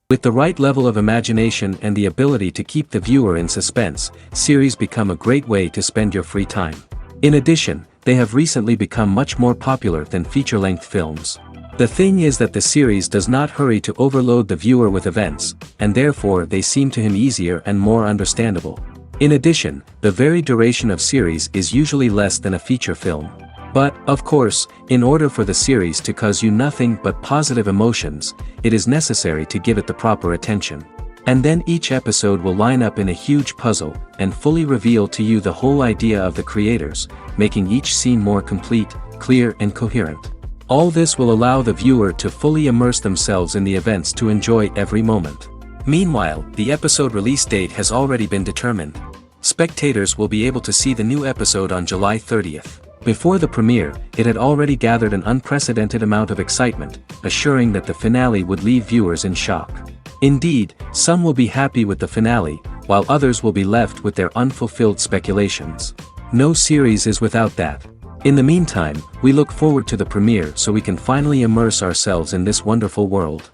With the right level of imagination and the ability to keep the viewer in suspense, series become a great way to spend your free time. In addition, they have recently become much more popular than feature-length films. The thing is that the series does not hurry to overload the viewer with events, and therefore they seem to him easier and more understandable. In addition, the very duration of series is usually less than a feature film. But, of course, in order for the series to cause you nothing but positive emotions, it is necessary to give it the proper attention. And then each episode will line up in a huge puzzle, and fully reveal to you the whole idea of the creators, making each scene more complete, clear and coherent. All this will allow the viewer to fully immerse themselves in the events to enjoy every moment. Meanwhile, the episode release date has already been determined. Spectators will be able to see the new episode on July 30th. Before the premiere, it had already gathered an unprecedented amount of excitement, assuring that the finale would leave viewers in shock. Indeed, some will be happy with the finale, while others will be left with their unfulfilled speculations. No series is without that. In the meantime, we look forward to the premiere so we can finally immerse ourselves in this wonderful world.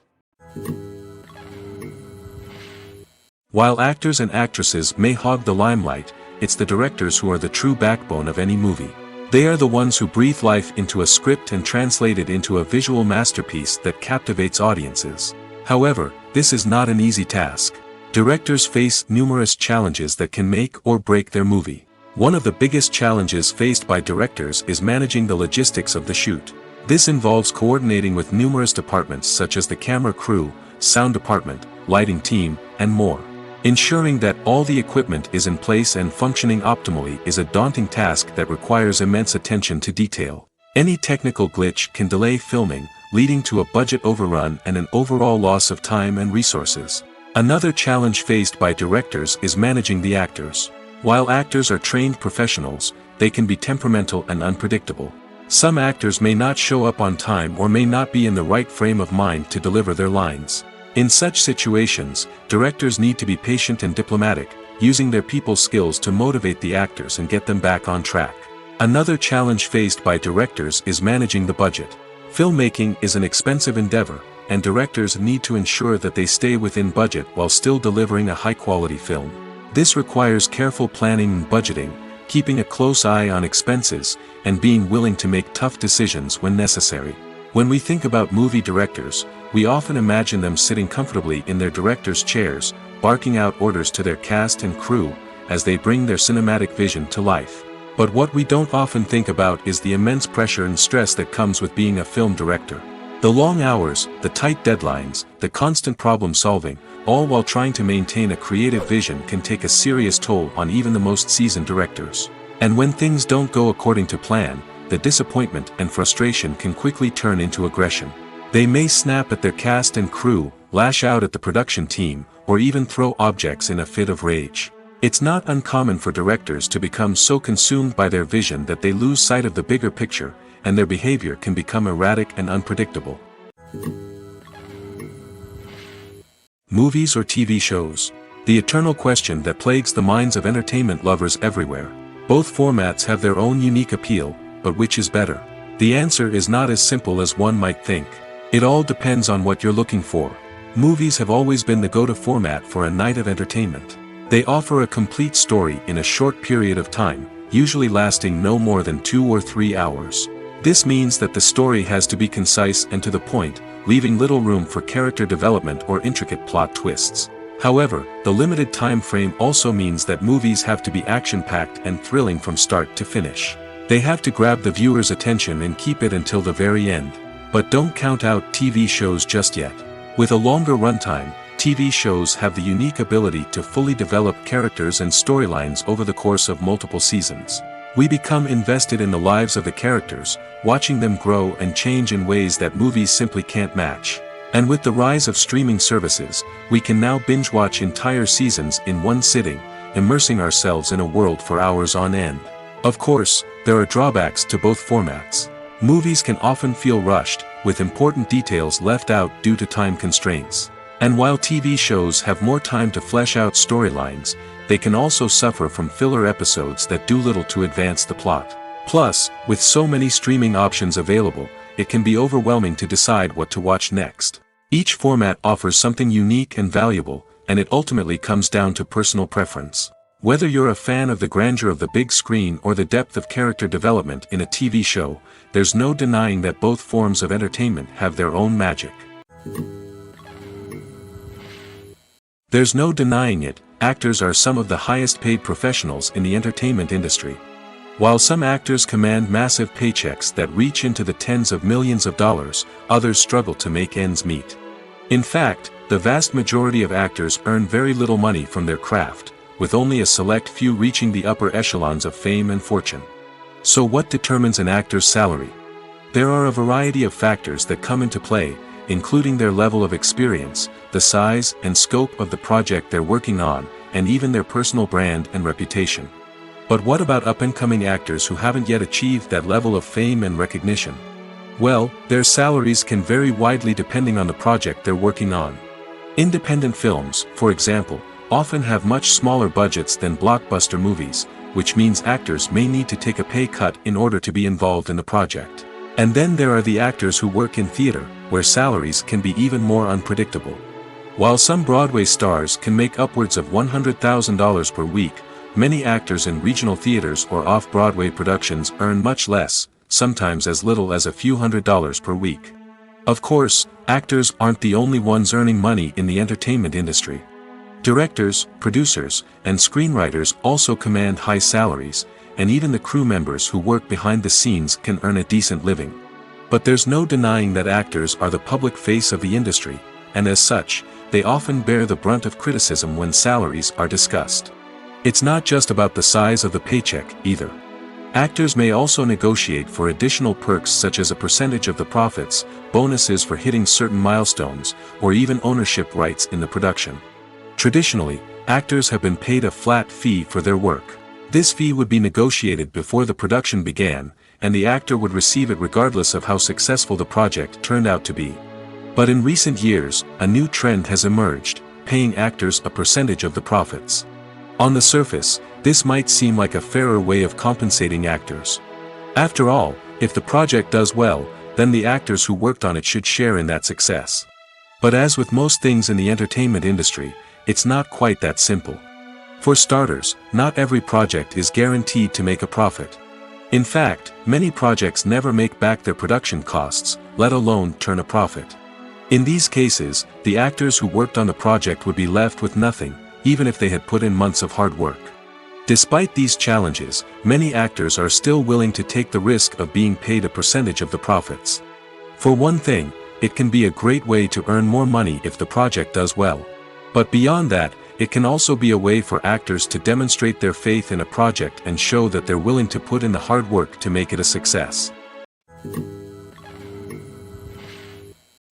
While actors and actresses may hog the limelight, it's the directors who are the true backbone of any movie. They are the ones who breathe life into a script and translate it into a visual masterpiece that captivates audiences. However, this is not an easy task. Directors face numerous challenges that can make or break their movie. One of the biggest challenges faced by directors is managing the logistics of the shoot. This involves coordinating with numerous departments such as the camera crew, sound department, lighting team, and more. Ensuring that all the equipment is in place and functioning optimally is a daunting task that requires immense attention to detail. Any technical glitch can delay filming, leading to a budget overrun and an overall loss of time and resources. Another challenge faced by directors is managing the actors. While actors are trained professionals, they can be temperamental and unpredictable. Some actors may not show up on time or may not be in the right frame of mind to deliver their lines. In such situations, directors need to be patient and diplomatic, using their people skills to motivate the actors and get them back on track. Another challenge faced by directors is managing the budget. Filmmaking is an expensive endeavor, and directors need to ensure that they stay within budget while still delivering a high-quality film. This requires careful planning and budgeting, keeping a close eye on expenses, and being willing to make tough decisions when necessary. When we think about movie directors, we often imagine them sitting comfortably in their director's chairs, barking out orders to their cast and crew, as they bring their cinematic vision to life. But what we don't often think about is the immense pressure and stress that comes with being a film director. The long hours, the tight deadlines, the constant problem solving, all while trying to maintain a creative vision can take a serious toll on even the most seasoned directors. And when things don't go according to plan, the disappointment and frustration can quickly turn into aggression. They may snap at their cast and crew, lash out at the production team, or even throw objects in a fit of rage. It's not uncommon for directors to become so consumed by their vision that they lose sight of the bigger picture, and their behavior can become erratic and unpredictable. Movies or TV shows? The eternal question that plagues the minds of entertainment lovers everywhere. Both formats have their own unique appeal, but which is better? The answer is not as simple as one might think. It all depends on what you're looking for. Movies have always been the go-to format for a night of entertainment. They offer a complete story in a short period of time, usually lasting no more than 2 or 3 hours. This means that the story has to be concise and to the point, leaving little room for character development or intricate plot twists. However, the limited time frame also means that movies have to be action-packed and thrilling from start to finish. They have to grab the viewer's attention and keep it until the very end. But don't count out TV shows just yet. With a longer runtime, TV shows have the unique ability to fully develop characters and storylines over the course of multiple seasons. We become invested in the lives of the characters, watching them grow and change in ways that movies simply can't match. And with the rise of streaming services, we can now binge-watch entire seasons in one sitting, immersing ourselves in a world for hours on end. Of course, there are drawbacks to both formats. Movies can often feel rushed, with important details left out due to time constraints. And while TV shows have more time to flesh out storylines, they can also suffer from filler episodes that do little to advance the plot. Plus, with so many streaming options available, it can be overwhelming to decide what to watch next. Each format offers something unique and valuable, and it ultimately comes down to personal preference. Whether you're a fan of the grandeur of the big screen or the depth of character development in a TV show, there's no denying that both forms of entertainment have their own magic. There's no denying it, actors are some of the highest paid professionals in the entertainment industry. While some actors command massive paychecks that reach into the tens of millions of dollars, others struggle to make ends meet. In fact, the vast majority of actors earn very little money from their craft, with only a select few reaching the upper echelons of fame and fortune. So what determines an actor's salary? There are a variety of factors that come into play, including their level of experience, the size and scope of the project they're working on, and even their personal brand and reputation. But what about up-and-coming actors who haven't yet achieved that level of fame and recognition? Well, their salaries can vary widely depending on the project they're working on. Independent films, for example, often have much smaller budgets than blockbuster movies, which means actors may need to take a pay cut in order to be involved in the project. And then there are the actors who work in theater, where salaries can be even more unpredictable. While some Broadway stars can make upwards of $100,000 per week, many actors in regional theaters or off-Broadway productions earn much less, sometimes as little as a few $100s per week. Of course, actors aren't the only ones earning money in the entertainment industry. Directors, producers, and screenwriters also command high salaries, and even the crew members who work behind the scenes can earn a decent living. But there's no denying that actors are the public face of the industry, and as such, they often bear the brunt of criticism when salaries are discussed. It's not just about the size of the paycheck, either. Actors may also negotiate for additional perks such as a percentage of the profits, bonuses for hitting certain milestones, or even ownership rights in the production. Traditionally, actors have been paid a flat fee for their work. This fee would be negotiated before the production began, and the actor would receive it regardless of how successful the project turned out to be. But in recent years, a new trend has emerged, paying actors a percentage of the profits. On the surface, this might seem like a fairer way of compensating actors. After all, if the project does well, then the actors who worked on it should share in that success. But as with most things in the entertainment industry, it's not quite that simple. For starters, not every project is guaranteed to make a profit. In fact, many projects never make back their production costs, let alone turn a profit. In these cases, the actors who worked on the project would be left with nothing, even if they had put in months of hard work. Despite these challenges, many actors are still willing to take the risk of being paid a percentage of the profits. For one thing, it can be a great way to earn more money if the project does well. But beyond that, it can also be a way for actors to demonstrate their faith in a project and show that they're willing to put in the hard work to make it a success.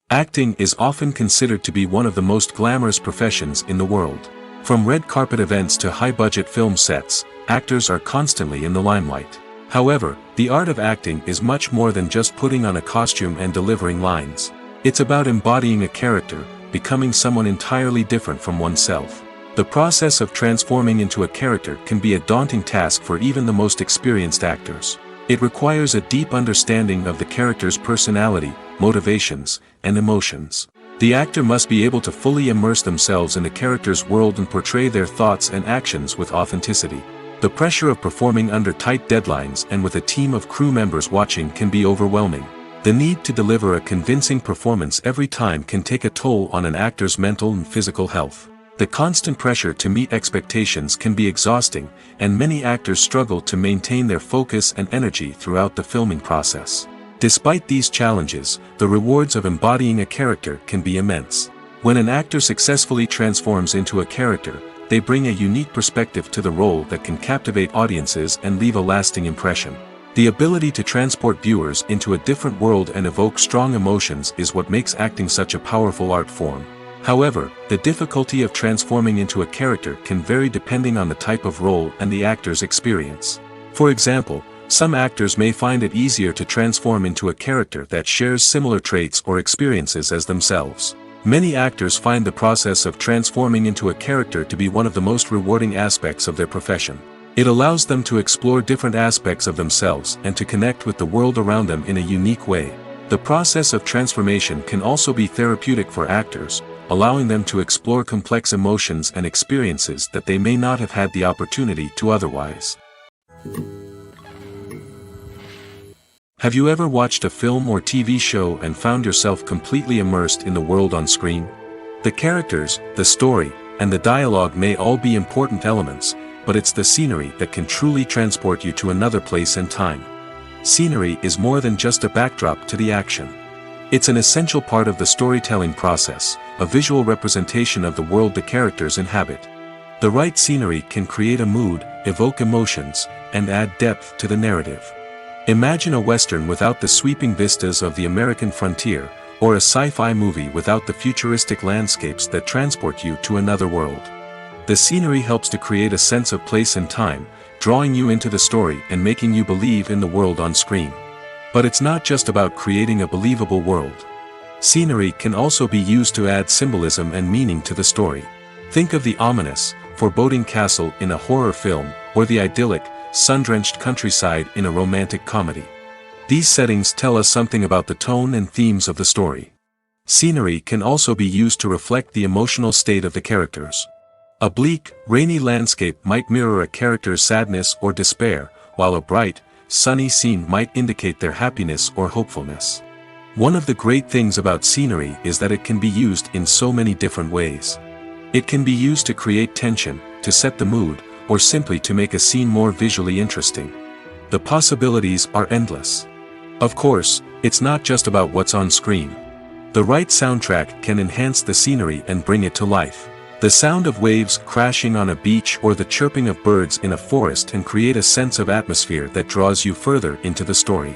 Acting is often considered to be one of the most glamorous professions in the world. From red carpet events to high-budget film sets, actors are constantly in the limelight. However, the art of acting is much more than just putting on a costume and delivering lines. It's about embodying a character, becoming someone entirely different from oneself. The process of transforming into a character can be a daunting task for even the most experienced actors. It requires a deep understanding of the character's personality, motivations, and emotions. The actor must be able to fully immerse themselves in the character's world and portray their thoughts and actions with authenticity. The pressure of performing under tight deadlines and with a team of crew members watching can be overwhelming. The need to deliver a convincing performance every time can take a toll on an actor's mental and physical health. The constant pressure to meet expectations can be exhausting, and many actors struggle to maintain their focus and energy throughout the filming process. Despite these challenges, the rewards of embodying a character can be immense. When an actor successfully transforms into a character, they bring a unique perspective to the role that can captivate audiences and leave a lasting impression. The ability to transport viewers into a different world and evoke strong emotions is what makes acting such a powerful art form. However, the difficulty of transforming into a character can vary depending on the type of role and the actor's experience. For example, some actors may find it easier to transform into a character that shares similar traits or experiences as themselves. Many actors find the process of transforming into a character to be one of the most rewarding aspects of their profession. It allows them to explore different aspects of themselves and to connect with the world around them in a unique way. The process of transformation can also be therapeutic for actors, allowing them to explore complex emotions and experiences that they may not have had the opportunity to otherwise. Have you ever watched a film or TV show and found yourself completely immersed in the world on screen? The characters, the story, and the dialogue may all be important elements, but it's the scenery that can truly transport you to another place and time. Scenery is more than just a backdrop to the action. It's an essential part of the storytelling process, a visual representation of the world the characters inhabit. The right scenery can create a mood, evoke emotions, and add depth to the narrative. Imagine a Western without the sweeping vistas of the American frontier, or a sci-fi movie without the futuristic landscapes that transport you to another world. The scenery helps to create a sense of place and time, drawing you into the story and making you believe in the world on screen. But it's not just about creating a believable world. Scenery can also be used to add symbolism and meaning to the story. Think of the ominous, foreboding castle in a horror film, or the idyllic, sun-drenched countryside in a romantic comedy. These settings tell us something about the tone and themes of the story. Scenery can also be used to reflect the emotional state of the characters. A bleak, rainy landscape might mirror a character's sadness or despair, while a bright, sunny scene might indicate their happiness or hopefulness. One of the great things about scenery is that it can be used in so many different ways. It can be used to create tension, to set the mood, or simply to make a scene more visually interesting. The possibilities are endless. Of course, it's not just about what's on screen. The right soundtrack can enhance the scenery and bring it to life. The sound of waves crashing on a beach or the chirping of birds in a forest can create a sense of atmosphere that draws you further into the story.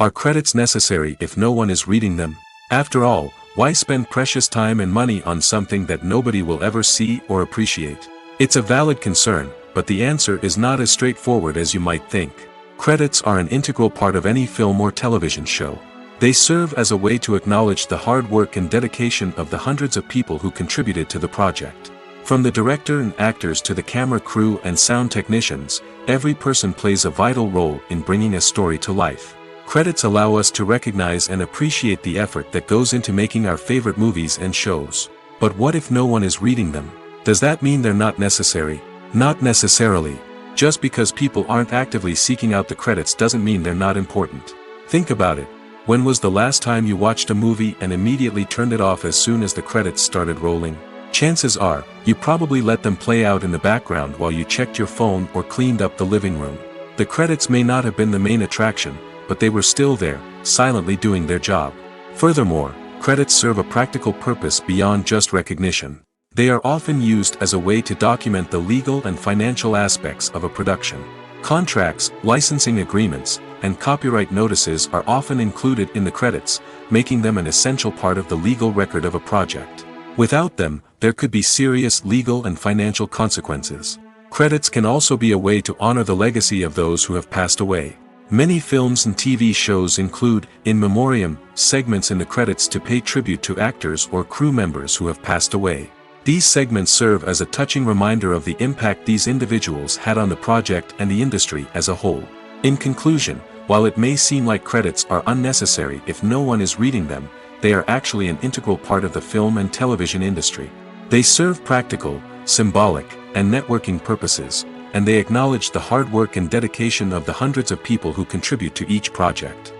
Are credits necessary if no one is reading them? After all, why spend precious time and money on something that nobody will ever see or appreciate? It's a valid concern, but the answer is not as straightforward as you might think. Credits are an integral part of any film or television show. They serve as a way to acknowledge the hard work and dedication of the hundreds of people who contributed to the project. From the director and actors to the camera crew and sound technicians, every person plays a vital role in bringing a story to life. Credits allow us to recognize and appreciate the effort that goes into making our favorite movies and shows. But what if no one is reading them? Does that mean they're not necessary? Not necessarily. Just because people aren't actively seeking out the credits doesn't mean they're not important. Think about it. When was the last time you watched a movie and immediately turned it off as soon as the credits started rolling? Chances are, you probably let them play out in the background while you checked your phone or cleaned up the living room. The credits may not have been the main attraction, but they were still there, silently doing their job. Furthermore, credits serve a practical purpose beyond just recognition. They are often used as a way to document the legal and financial aspects of a production. Contracts, licensing agreements, and copyright notices are often included in the credits, making them an essential part of the legal record of a project. Without them, there could be serious legal and financial consequences. Credits can also be a way to honor the legacy of those who have passed away. Many films and TV shows include, in memoriam, segments in the credits to pay tribute to actors or crew members who have passed away. These segments serve as a touching reminder of the impact these individuals had on the project and the industry as a whole. In conclusion, while it may seem like credits are unnecessary if no one is reading them, they are actually an integral part of the film and television industry. They serve practical, symbolic, and networking purposes, and they acknowledge the hard work and dedication of the hundreds of people who contribute to each project.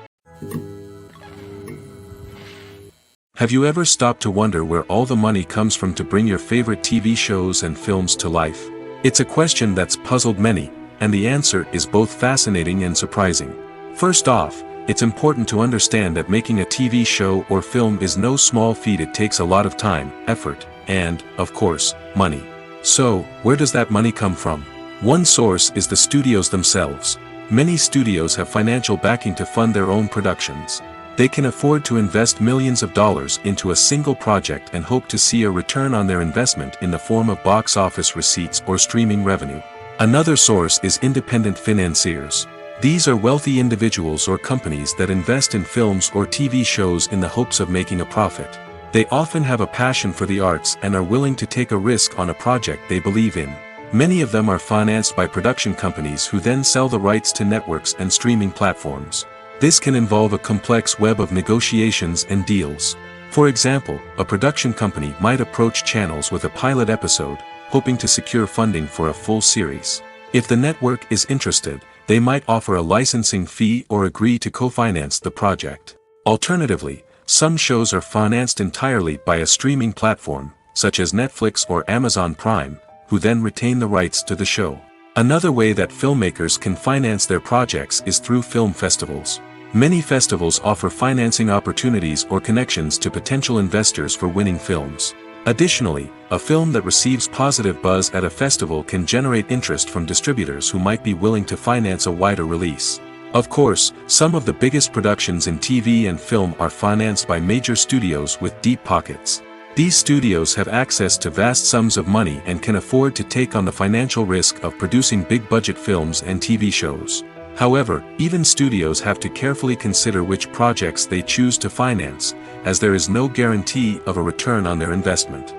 Have you ever stopped to wonder where all the money comes from to bring your favorite TV shows and films to life? It's a question that's puzzled many, and the answer is both fascinating and surprising. First off, it's important to understand that making a TV show or film is no small feat. It takes a lot of time, effort, and, of course, money. So, where does that money come from? One source is the studios themselves. Many studios have financial backing to fund their own productions. They can afford to invest millions of dollars into a single project and hope to see a return on their investment in the form of box office receipts or streaming revenue. Another source is independent financiers. These are wealthy individuals or companies that invest in films or TV shows in the hopes of making a profit. They often have a passion for the arts and are willing to take a risk on a project they believe in. Many of them are financed by production companies who then sell the rights to networks and streaming platforms. This can involve a complex web of negotiations and deals. For example, a production company might approach channels with a pilot episode, hoping to secure funding for a full series. If the network is interested, they might offer a licensing fee or agree to co-finance the project. Alternatively, some shows are financed entirely by a streaming platform, such as Netflix or Amazon Prime, who then retain the rights to the show. Another way that filmmakers can finance their projects is through film festivals. Many festivals offer financing opportunities or connections to potential investors for winning films. Additionally, a film that receives positive buzz at a festival can generate interest from distributors who might be willing to finance a wider release. Of course, some of the biggest productions in TV and film are financed by major studios with deep pockets. These studios have access to vast sums of money and can afford to take on the financial risk of producing big-budget films and TV shows. However, even studios have to carefully consider which projects they choose to finance, as there is no guarantee of a return on their investment.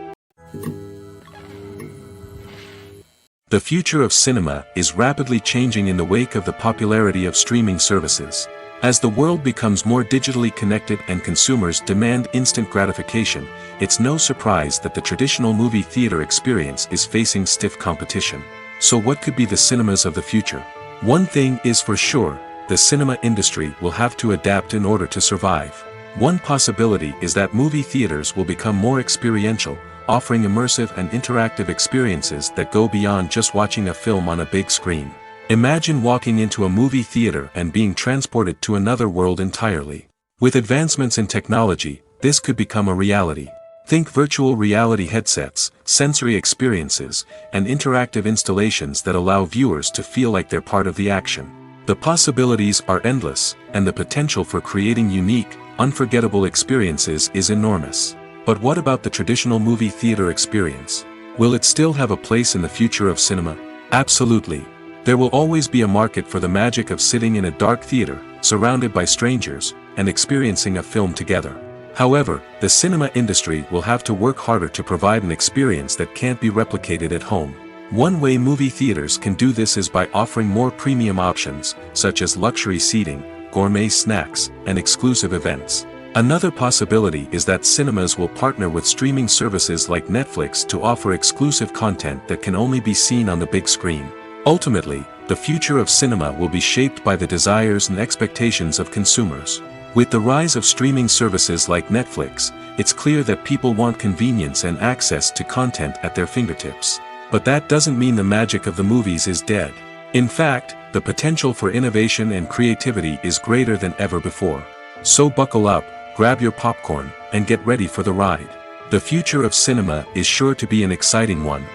The future of cinema is rapidly changing in the wake of the popularity of streaming services. As the world becomes more digitally connected and consumers demand instant gratification, it's no surprise that the traditional movie theater experience is facing stiff competition. So what could be the cinemas of the future? One thing is for sure, the cinema industry will have to adapt in order to survive. One possibility is that movie theaters will become more experiential, offering immersive and interactive experiences that go beyond just watching a film on a big screen. Imagine walking into a movie theater and being transported to another world entirely. With advancements in technology, this could become a reality. Think virtual reality headsets, sensory experiences, and interactive installations that allow viewers to feel like they're part of the action. The possibilities are endless, and the potential for creating unique, unforgettable experiences is enormous. But what about the traditional movie theater experience? Will it still have a place in the future of cinema? Absolutely. There will always be a market for the magic of sitting in a dark theater, surrounded by strangers, and experiencing a film together. However, the cinema industry will have to work harder to provide an experience that can't be replicated at home. One way movie theaters can do this is by offering more premium options, such as luxury seating, gourmet snacks, and exclusive events. Another possibility is that cinemas will partner with streaming services like Netflix to offer exclusive content that can only be seen on the big screen. Ultimately, the future of cinema will be shaped by the desires and expectations of consumers. With the rise of streaming services like Netflix, it's clear that people want convenience and access to content at their fingertips. But that doesn't mean the magic of the movies is dead. In fact, the potential for innovation and creativity is greater than ever before. So buckle up, grab your popcorn, and get ready for the ride. The future of cinema is sure to be an exciting one.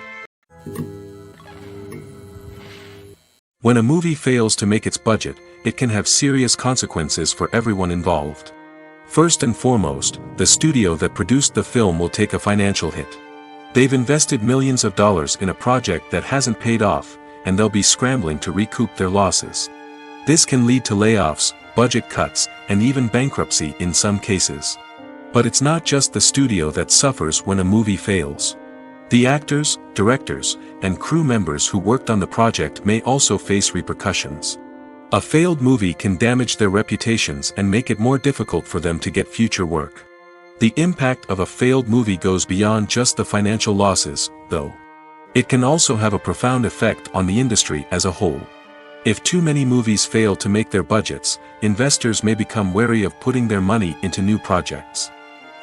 When a movie fails to make its budget, it can have serious consequences for everyone involved. First and foremost, the studio that produced the film will take a financial hit. They've invested millions of dollars in a project that hasn't paid off, and they'll be scrambling to recoup their losses. This can lead to layoffs, budget cuts, and even bankruptcy in some cases. But it's not just the studio that suffers when a movie fails. The actors, directors, and crew members who worked on the project may also face repercussions. A failed movie can damage their reputations and make it more difficult for them to get future work. The impact of a failed movie goes beyond just the financial losses, though. It can also have a profound effect on the industry as a whole. If too many movies fail to make their budgets, investors may become wary of putting their money into new projects.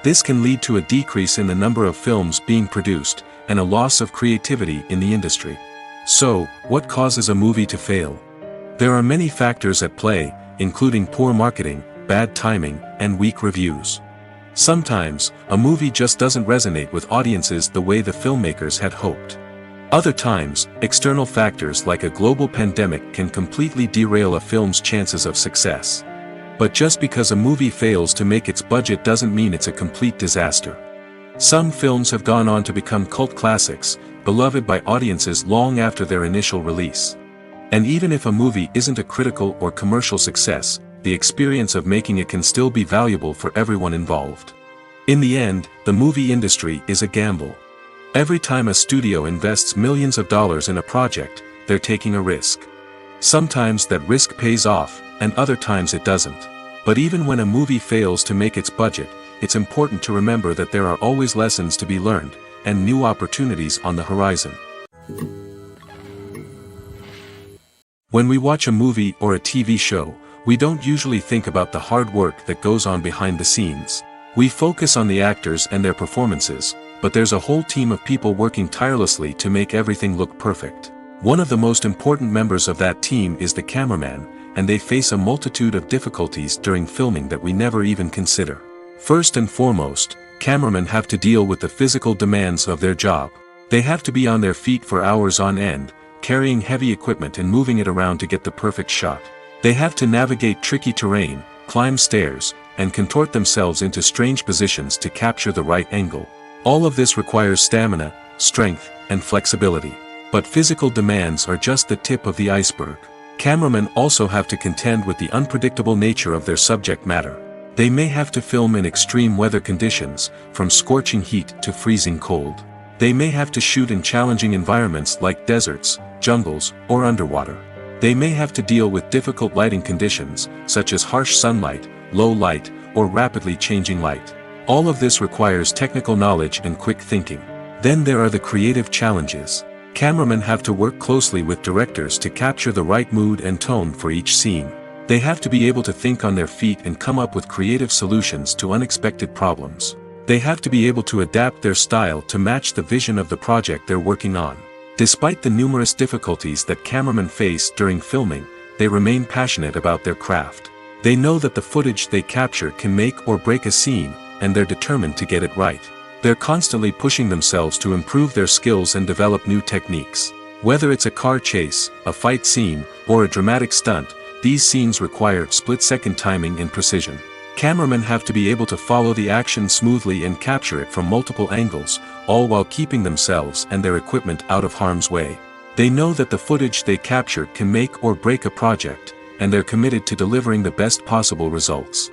This can lead to a decrease in the number of films being produced, and a loss of creativity in the industry. So, what causes a movie to fail? There are many factors at play, including poor marketing, bad timing, and weak reviews. Sometimes, a movie just doesn't resonate with audiences the way the filmmakers had hoped. Other times, external factors like a global pandemic can completely derail a film's chances of success. But just because a movie fails to make its budget doesn't mean it's a complete disaster. Some films have gone on to become cult classics, beloved by audiences long after their initial release. And even if a movie isn't a critical or commercial success, the experience of making it can still be valuable for everyone involved. In the end, the movie industry is a gamble. Every time a studio invests millions of dollars in a project, they're taking a risk. Sometimes that risk pays off, and other times it doesn't. But even when a movie fails to make its budget, it's important to remember that there are always lessons to be learned, and new opportunities on the horizon. When we watch a movie or a TV show, we don't usually think about the hard work that goes on behind the scenes. We focus on the actors and their performances, but there's a whole team of people working tirelessly to make everything look perfect. One of the most important members of that team is the cameraman, and they face a multitude of difficulties during filming that we never even consider. First and foremost, cameramen have to deal with the physical demands of their job. They have to be on their feet for hours on end, carrying heavy equipment and moving it around to get the perfect shot. They have to navigate tricky terrain, climb stairs, and contort themselves into strange positions to capture the right angle. All of this requires stamina, strength, and flexibility. But physical demands are just the tip of the iceberg. Cameramen also have to contend with the unpredictable nature of their subject matter. They may have to film in extreme weather conditions, from scorching heat to freezing cold. They may have to shoot in challenging environments like deserts, jungles, or underwater. They may have to deal with difficult lighting conditions, such as harsh sunlight, low light, or rapidly changing light. All of this requires technical knowledge and quick thinking. Then there are the creative challenges. Cameramen have to work closely with directors to capture the right mood and tone for each scene. They have to be able to think on their feet and come up with creative solutions to unexpected problems. They have to be able to adapt their style to match the vision of the project they're working on. Despite the numerous difficulties that cameramen face during filming, they remain passionate about their craft. They know that the footage they capture can make or break a scene, and they're determined to get it right. They're constantly pushing themselves to improve their skills and develop new techniques. Whether it's a car chase, a fight scene, or a dramatic stunt, these scenes require split-second timing and precision. Cameramen have to be able to follow the action smoothly and capture it from multiple angles, all while keeping themselves and their equipment out of harm's way. They know that the footage they capture can make or break a project, and they're committed to delivering the best possible results.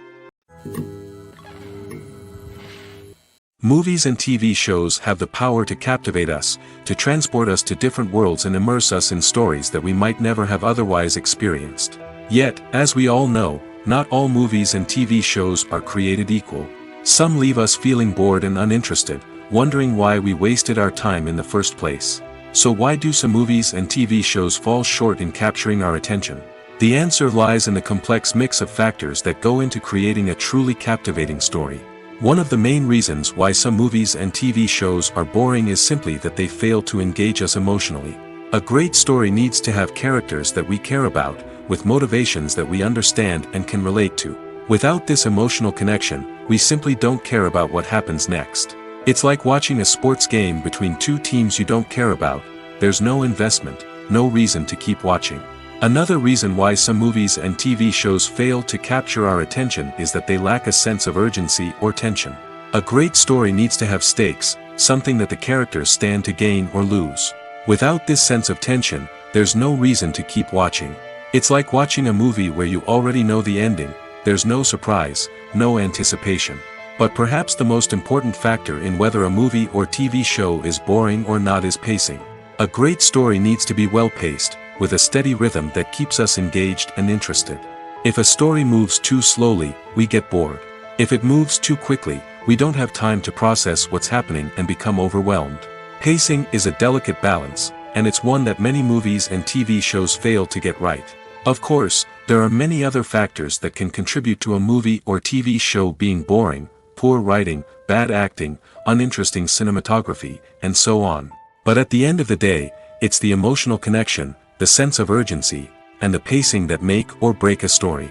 Movies and TV shows have the power to captivate us, to transport us to different worlds and immerse us in stories that we might never have otherwise experienced. Yet, as we all know, not all movies and TV shows are created equal. Some leave us feeling bored and uninterested, wondering why we wasted our time in the first place. So why do some movies and TV shows fall short in capturing our attention? The answer lies in the complex mix of factors that go into creating a truly captivating story. One of the main reasons why some movies and TV shows are boring is simply that they fail to engage us emotionally. A great story needs to have characters that we care about, with motivations that we understand and can relate to. Without this emotional connection, we simply don't care about what happens next. It's like watching a sports game between two teams you don't care about. There's no investment, no reason to keep watching. Another reason why some movies and TV shows fail to capture our attention is that they lack a sense of urgency or tension. A great story needs to have stakes, something that the characters stand to gain or lose. Without this sense of tension, there's no reason to keep watching. It's like watching a movie where you already know the ending. There's no surprise, no anticipation. But perhaps the most important factor in whether a movie or TV show is boring or not is pacing. A great story needs to be well-paced, with a steady rhythm that keeps us engaged and interested. If a story moves too slowly, we get bored. If it moves too quickly, we don't have time to process what's happening and become overwhelmed. Pacing is a delicate balance, and it's one that many movies and TV shows fail to get right. Of course, there are many other factors that can contribute to a movie or TV show being boring: poor writing, bad acting, uninteresting cinematography, and so on. But at the end of the day, it's the emotional connection, the sense of urgency, and the pacing that make or break a story.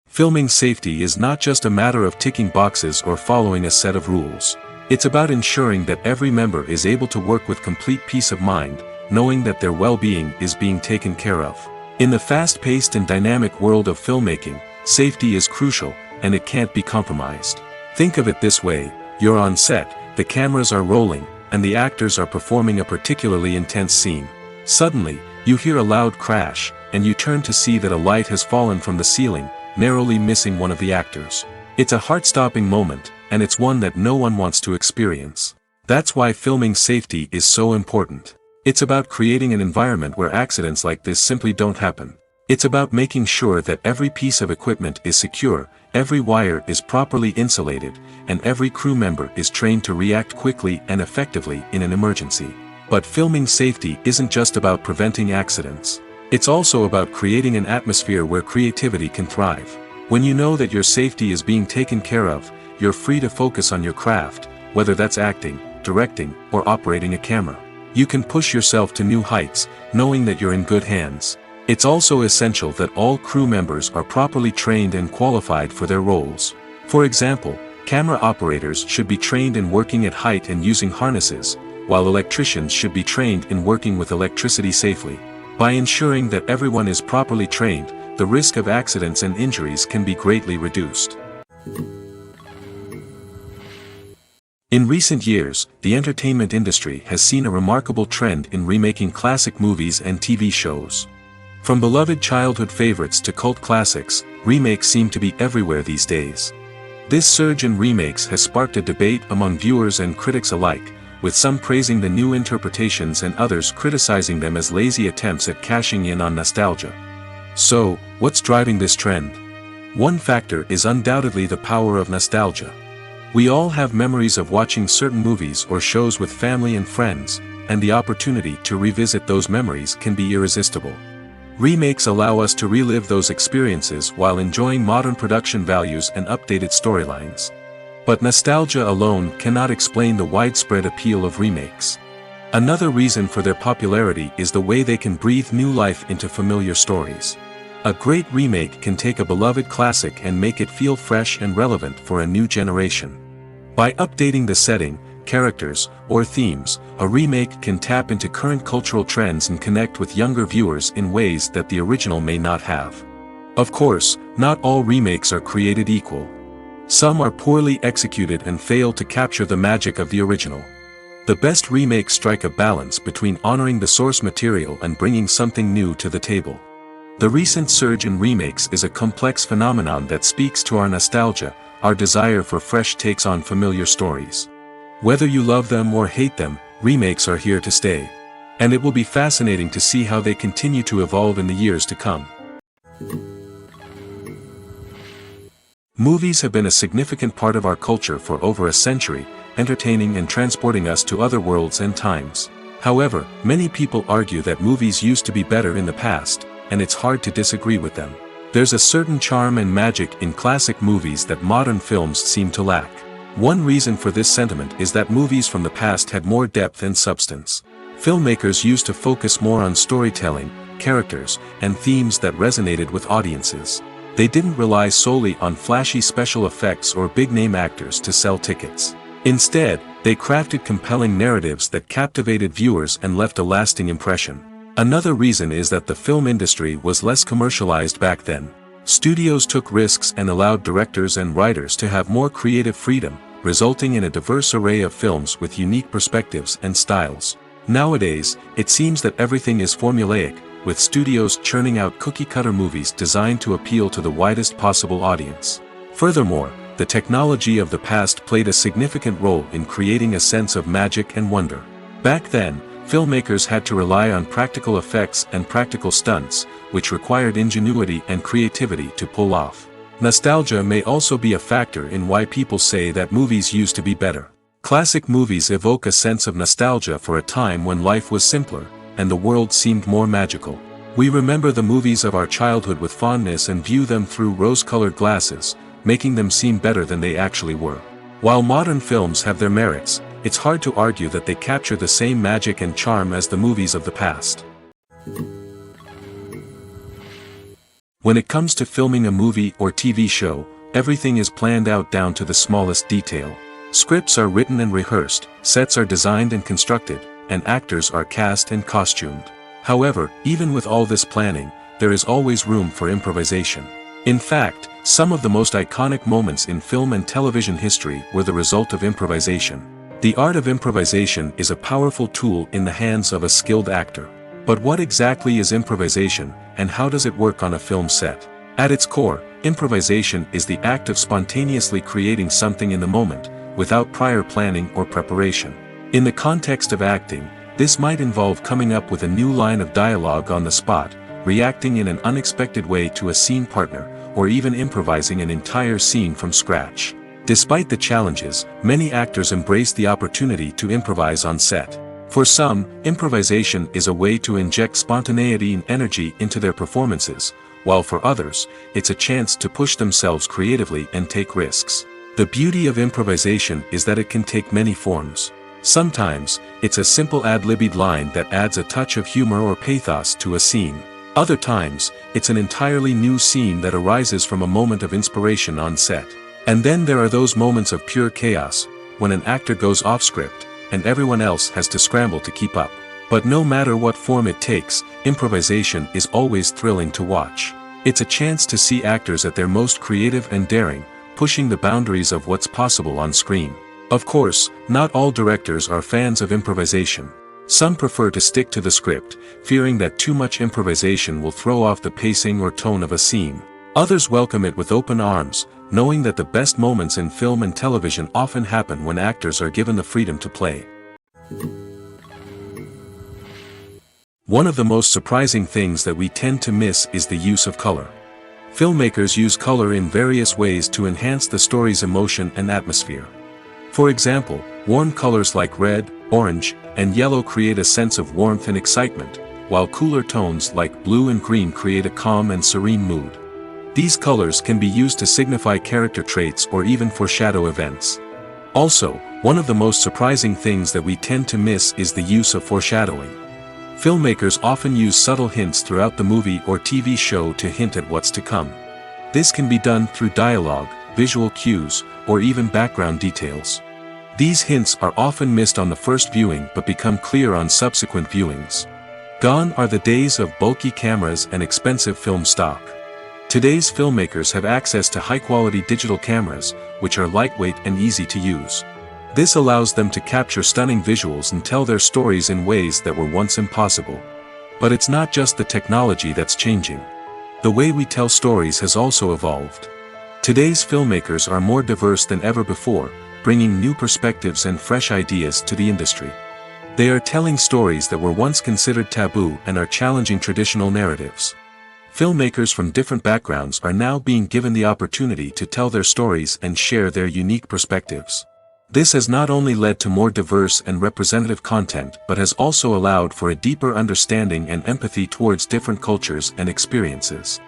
Filming safety is not just a matter of ticking boxes or following a set of rules. It's about ensuring that every member is able to work with complete peace of mind, knowing that their well-being is being taken care of. In the fast-paced and dynamic world of filmmaking, safety is crucial, and it can't be compromised. Think of it this way: you're on set, the cameras are rolling, and the actors are performing a particularly intense scene. Suddenly, you hear a loud crash, and you turn to see that a light has fallen from the ceiling, narrowly missing one of the actors. It's a heart-stopping moment, and it's one that no one wants to experience. That's why filming safety is so important. It's about creating an environment where accidents like this simply don't happen. It's about making sure that every piece of equipment is secure, every wire is properly insulated, and every crew member is trained to react quickly and effectively in an emergency. But filming safety isn't just about preventing accidents. It's also about creating an atmosphere where creativity can thrive. When you know that your safety is being taken care of, you're free to focus on your craft, whether that's acting, directing, or operating a camera. You can push yourself to new heights, knowing that you're in good hands. It's also essential that all crew members are properly trained and qualified for their roles. For example, camera operators should be trained in working at height and using harnesses, while electricians should be trained in working with electricity safely. By ensuring that everyone is properly trained, the risk of accidents and injuries can be greatly reduced. In recent years, the entertainment industry has seen a remarkable trend in remaking classic movies and TV shows. From beloved childhood favorites to cult classics, remakes seem to be everywhere these days. This surge in remakes has sparked a debate among viewers and critics alike, with some praising the new interpretations and others criticizing them as lazy attempts at cashing in on nostalgia. So, what's driving this trend? One factor is undoubtedly the power of nostalgia. We all have memories of watching certain movies or shows with family and friends, and the opportunity to revisit those memories can be irresistible. Remakes allow us to relive those experiences while enjoying modern production values and updated storylines. But nostalgia alone cannot explain the widespread appeal of remakes. Another reason for their popularity is the way they can breathe new life into familiar stories. A great remake can take a beloved classic and make it feel fresh and relevant for a new generation. By updating the setting, characters, or themes, a remake can tap into current cultural trends and connect with younger viewers in ways that the original may not have. Of course, not all remakes are created equal. Some are poorly executed and fail to capture the magic of the original. The best remakes strike a balance between honoring the source material and bringing something new to the table. The recent surge in remakes is a complex phenomenon that speaks to our nostalgia, our desire for fresh takes on familiar stories. Whether you love them or hate them, remakes are here to stay. And it will be fascinating to see how they continue to evolve in the years to come. Movies have been a significant part of our culture for over a century, entertaining and transporting us to other worlds and times. However, many people argue that movies used to be better in the past, and it's hard to disagree with them. There's a certain charm and magic in classic movies that modern films seem to lack. One reason for this sentiment is that movies from the past had more depth and substance. Filmmakers used to focus more on storytelling, characters, and themes that resonated with audiences. They didn't rely solely on flashy special effects or big-name actors to sell tickets. Instead, they crafted compelling narratives that captivated viewers and left a lasting impression. Another reason is that the film industry was less commercialized back then. Studios took risks and allowed directors and writers to have more creative freedom, resulting in a diverse array of films with unique perspectives and styles. Nowadays, it seems that everything is formulaic, with studios churning out cookie-cutter movies designed to appeal to the widest possible audience. Furthermore, the technology of the past played a significant role in creating a sense of magic and wonder. Back then, filmmakers had to rely on practical effects and practical stunts, which required ingenuity and creativity to pull off. Nostalgia may also be a factor in why people say that movies used to be better. Classic movies evoke a sense of nostalgia for a time when life was simpler, and the world seemed more magical. We remember the movies of our childhood with fondness and view them through rose-colored glasses, making them seem better than they actually were. While modern films have their merits, it's hard to argue that they capture the same magic and charm as the movies of the past. When it comes to filming a movie or TV show, everything is planned out down to the smallest detail. Scripts are written and rehearsed, sets are designed and constructed, and actors are cast and costumed. However, even with all this planning, there is always room for improvisation. In fact, some of the most iconic moments in film and television history were the result of improvisation. The art of improvisation is a powerful tool in the hands of a skilled actor. But what exactly is improvisation, and how does it work on a film set? At its core, improvisation is the act of spontaneously creating something in the moment, without prior planning or preparation. In the context of acting, this might involve coming up with a new line of dialogue on the spot, reacting in an unexpected way to a scene partner, or even improvising an entire scene from scratch. Despite the challenges, many actors embrace the opportunity to improvise on set. For some, improvisation is a way to inject spontaneity and energy into their performances, while for others, it's a chance to push themselves creatively and take risks. The beauty of improvisation is that it can take many forms. Sometimes, it's a simple ad-libbed line that adds a touch of humor or pathos to a scene. Other times, it's an entirely new scene that arises from a moment of inspiration on set. And then there are those moments of pure chaos, when an actor goes off script, and everyone else has to scramble to keep up. But no matter what form it takes, improvisation is always thrilling to watch. It's a chance to see actors at their most creative and daring, pushing the boundaries of what's possible on screen. Of course, not all directors are fans of improvisation. Some prefer to stick to the script, fearing that too much improvisation will throw off the pacing or tone of a scene. Others welcome it with open arms, knowing that the best moments in film and television often happen when actors are given the freedom to play. One of the most surprising things that we tend to miss is the use of color. Filmmakers use color in various ways to enhance the story's emotion and atmosphere. For example, warm colors like red, orange, and yellow create a sense of warmth and excitement, while cooler tones like blue and green create a calm and serene mood. These colors can be used to signify character traits or even foreshadow events. Also, one of the most surprising things that we tend to miss is the use of foreshadowing. Filmmakers often use subtle hints throughout the movie or TV show to hint at what's to come. This can be done through dialogue, visual cues, or even background details. These hints are often missed on the first viewing but become clear on subsequent viewings. Gone are the days of bulky cameras and expensive film stock. Today's filmmakers have access to high-quality digital cameras, which are lightweight and easy to use. This allows them to capture stunning visuals and tell their stories in ways that were once impossible. But it's not just the technology that's changing. The way we tell stories has also evolved. Today's filmmakers are more diverse than ever before, bringing new perspectives and fresh ideas to the industry. They are telling stories that were once considered taboo and are challenging traditional narratives. Filmmakers from different backgrounds are now being given the opportunity to tell their stories and share their unique perspectives. This has not only led to more diverse and representative content but has also allowed for a deeper understanding and empathy towards different cultures and experiences.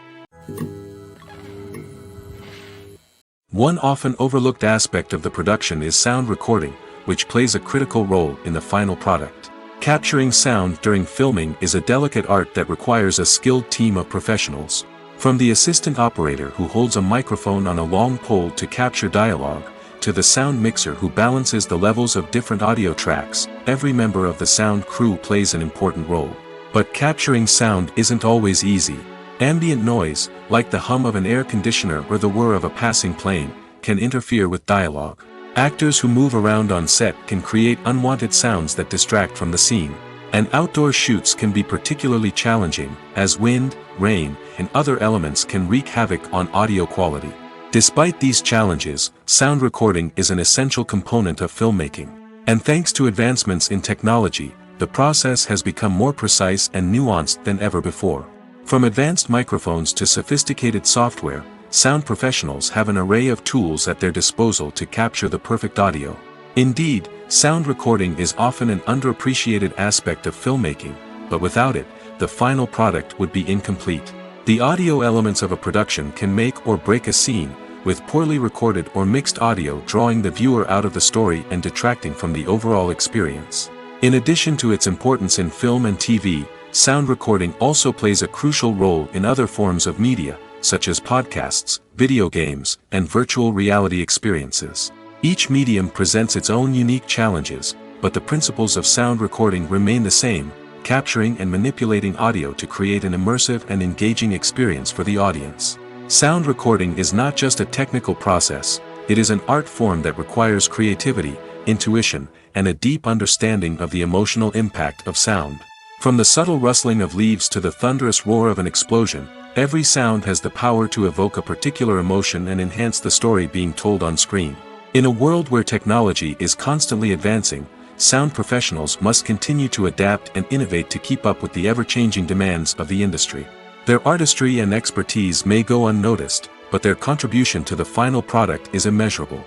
One often overlooked aspect of the production is sound recording, which plays a critical role in the final product. Capturing sound during filming is a delicate art that requires a skilled team of professionals. From the assistant operator who holds a microphone on a long pole to capture dialogue, to the sound mixer who balances the levels of different audio tracks, every member of the sound crew plays an important role. But capturing sound isn't always easy. Ambient noise, like the hum of an air conditioner or the whir of a passing plane, can interfere with dialogue. Actors who move around on set can create unwanted sounds that distract from the scene. And outdoor shoots can be particularly challenging, as wind, rain, and other elements can wreak havoc on audio quality. Despite these challenges, sound recording is an essential component of filmmaking. And thanks to advancements in technology, the process has become more precise and nuanced than ever before. From advanced microphones to sophisticated software, sound professionals have an array of tools at their disposal to capture the perfect audio. Indeed, sound recording is often an underappreciated aspect of filmmaking, but without it, the final product would be incomplete. The audio elements of a production can make or break a scene, with poorly recorded or mixed audio drawing the viewer out of the story and detracting from the overall experience. In addition to its importance in film and TV, sound recording also plays a crucial role in other forms of media, such as podcasts, video games, and virtual reality experiences. Each medium presents its own unique challenges, but the principles of sound recording remain the same, capturing and manipulating audio to create an immersive and engaging experience for the audience. Sound recording is not just a technical process, it is an art form that requires creativity, intuition, and a deep understanding of the emotional impact of sound. From the subtle rustling of leaves to the thunderous roar of an explosion, every sound has the power to evoke a particular emotion and enhance the story being told on screen. In a world where technology is constantly advancing, sound professionals must continue to adapt and innovate to keep up with the ever-changing demands of the industry. Their artistry and expertise may go unnoticed, but their contribution to the final product is immeasurable.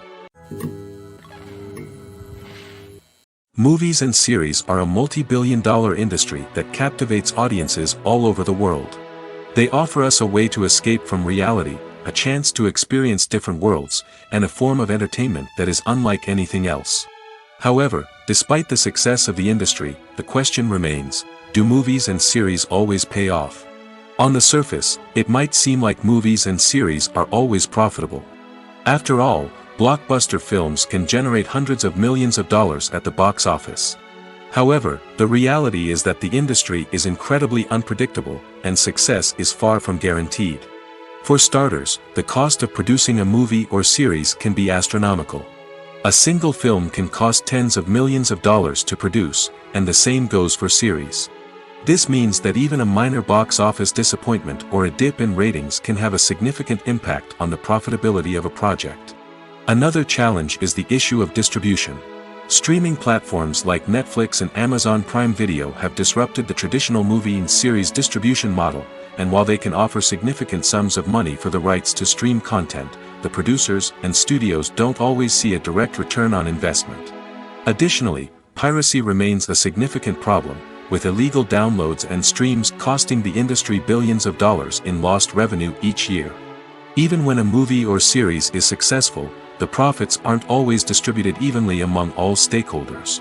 Movies and series are a multi-billion-dollar industry that captivates audiences all over the world. They offer us a way to escape from reality, a chance to experience different worlds, and a form of entertainment that is unlike anything else. However, despite the success of the industry, the question remains, do movies and series always pay off? On the surface, it might seem like movies and series are always profitable. After all, blockbuster films can generate hundreds of millions of dollars at the box office. However, the reality is that the industry is incredibly unpredictable, and success is far from guaranteed. For starters, the cost of producing a movie or series can be astronomical. A single film can cost tens of millions of dollars to produce, and the same goes for series. This means that even a minor box office disappointment or a dip in ratings can have a significant impact on the profitability of a project. Another challenge is the issue of distribution. Streaming platforms like Netflix and Amazon Prime Video have disrupted the traditional movie and series distribution model, and while they can offer significant sums of money for the rights to stream content, the producers and studios don't always see a direct return on investment. Additionally, piracy remains a significant problem, with illegal downloads and streams costing the industry billions of dollars in lost revenue each year. Even when a movie or series is successful, the profits aren't always distributed evenly among all stakeholders.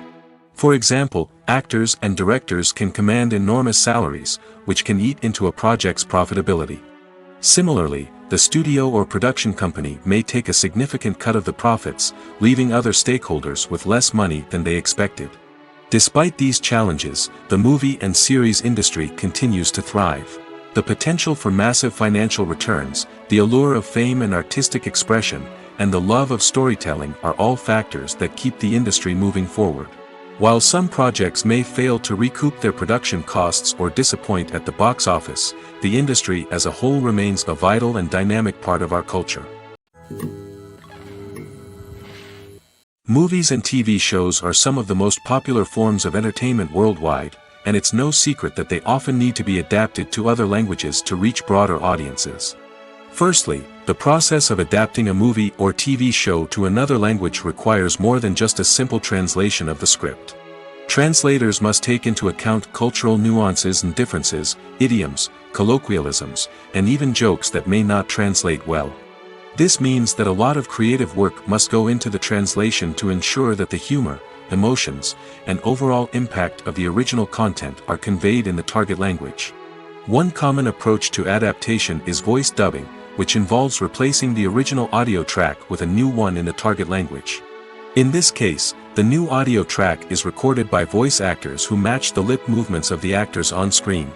For example, actors and directors can command enormous salaries, which can eat into a project's profitability. Similarly, the studio or production company may take a significant cut of the profits, leaving other stakeholders with less money than they expected. Despite these challenges, the movie and series industry continues to thrive. The potential for massive financial returns, the allure of fame and artistic expression, and the love of storytelling are all factors that keep the industry moving forward. While some projects may fail to recoup their production costs or disappoint at the box office, the industry as a whole remains a vital and dynamic part of our culture. Movies and TV shows are some of the most popular forms of entertainment worldwide, and it's no secret that they often need to be adapted to other languages to reach broader audiences. Firstly, the process of adapting a movie or TV show to another language requires more than just a simple translation of the script. Translators must take into account cultural nuances and differences, idioms, colloquialisms, and even jokes that may not translate well. This means that a lot of creative work must go into the translation to ensure that the humor, emotions, and overall impact of the original content are conveyed in the target language. One common approach to adaptation is voice dubbing, which involves replacing the original audio track with a new one in the target language. In this case, the new audio track is recorded by voice actors who match the lip movements of the actors on screen.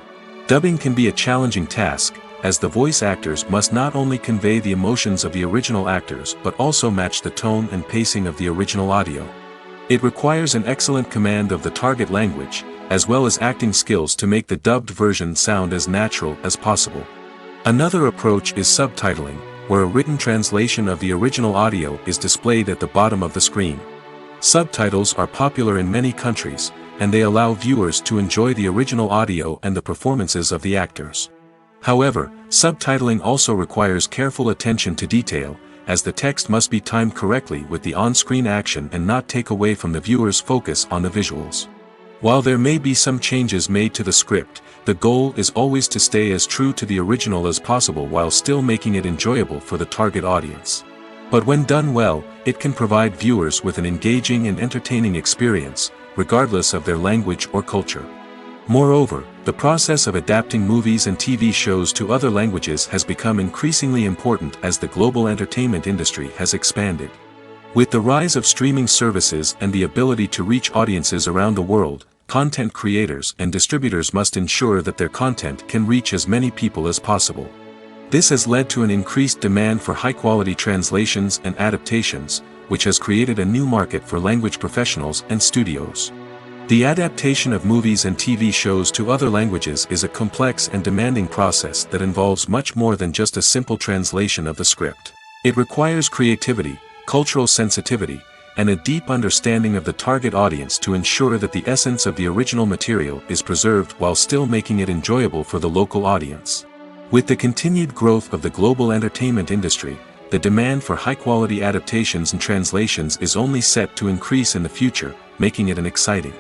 Dubbing can be a challenging task, as the voice actors must not only convey the emotions of the original actors but also match the tone and pacing of the original audio. It requires an excellent command of the target language, as well as acting skills to make the dubbed version sound as natural as possible. Another approach is subtitling, where a written translation of the original audio is displayed at the bottom of the screen. Subtitles are popular in many countries, and they allow viewers to enjoy the original audio and the performances of the actors. However, subtitling also requires careful attention to detail, as the text must be timed correctly with the on-screen action and not take away from the viewer's focus on the visuals. While there may be some changes made to the script, the goal is always to stay as true to the original as possible while still making it enjoyable for the target audience. But when done well, it can provide viewers with an engaging and entertaining experience, regardless of their language or culture. Moreover, the process of adapting movies and TV shows to other languages has become increasingly important as the global entertainment industry has expanded. With the rise of streaming services and the ability to reach audiences around the world, content creators and distributors must ensure that their content can reach as many people as possible. This has led to an increased demand for high-quality translations and adaptations, which has created a new market for language professionals and studios. The adaptation of movies and TV shows to other languages is a complex and demanding process that involves much more than just a simple translation of the script. It requires creativity, cultural sensitivity, and a deep understanding of the target audience to ensure that the essence of the original material is preserved while still making it enjoyable for the local audience. With the continued growth of the global entertainment industry, the demand for high-quality adaptations and translations is only set to increase in the future, making it an exciting.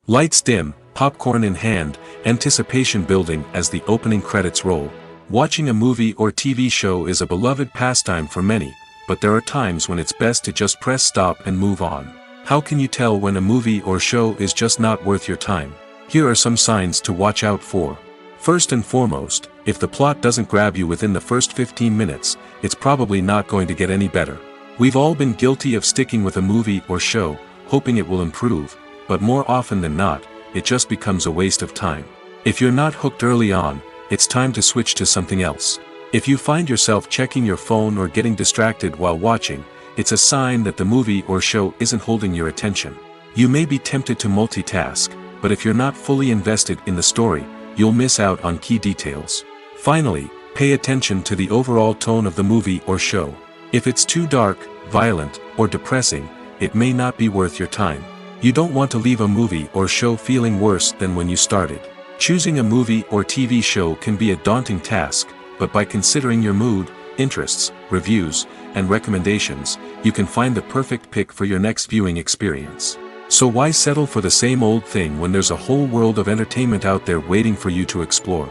Lights dim, popcorn in hand, anticipation building as the opening credits roll. Watching a movie or TV show is a beloved pastime for many, but there are times when it's best to just press stop and move on. How can you tell when a movie or show is just not worth your time? Here are some signs to watch out for. First and foremost, if the plot doesn't grab you within the first 15 minutes, it's probably not going to get any better. We've all been guilty of sticking with a movie or show, hoping it will improve, but more often than not, it just becomes a waste of time. If you're not hooked early on, it's time to switch to something else. If you find yourself checking your phone or getting distracted while watching, it's a sign that the movie or show isn't holding your attention. You may be tempted to multitask, but if you're not fully invested in the story, you'll miss out on key details. Finally, pay attention to the overall tone of the movie or show. If it's too dark, violent, or depressing, it may not be worth your time. You don't want to leave a movie or show feeling worse than when you started. Choosing a movie or TV show can be a daunting task, but by considering your mood, interests, reviews, and recommendations, you can find the perfect pick for your next viewing experience. So why settle for the same old thing when there's a whole world of entertainment out there waiting for you to explore?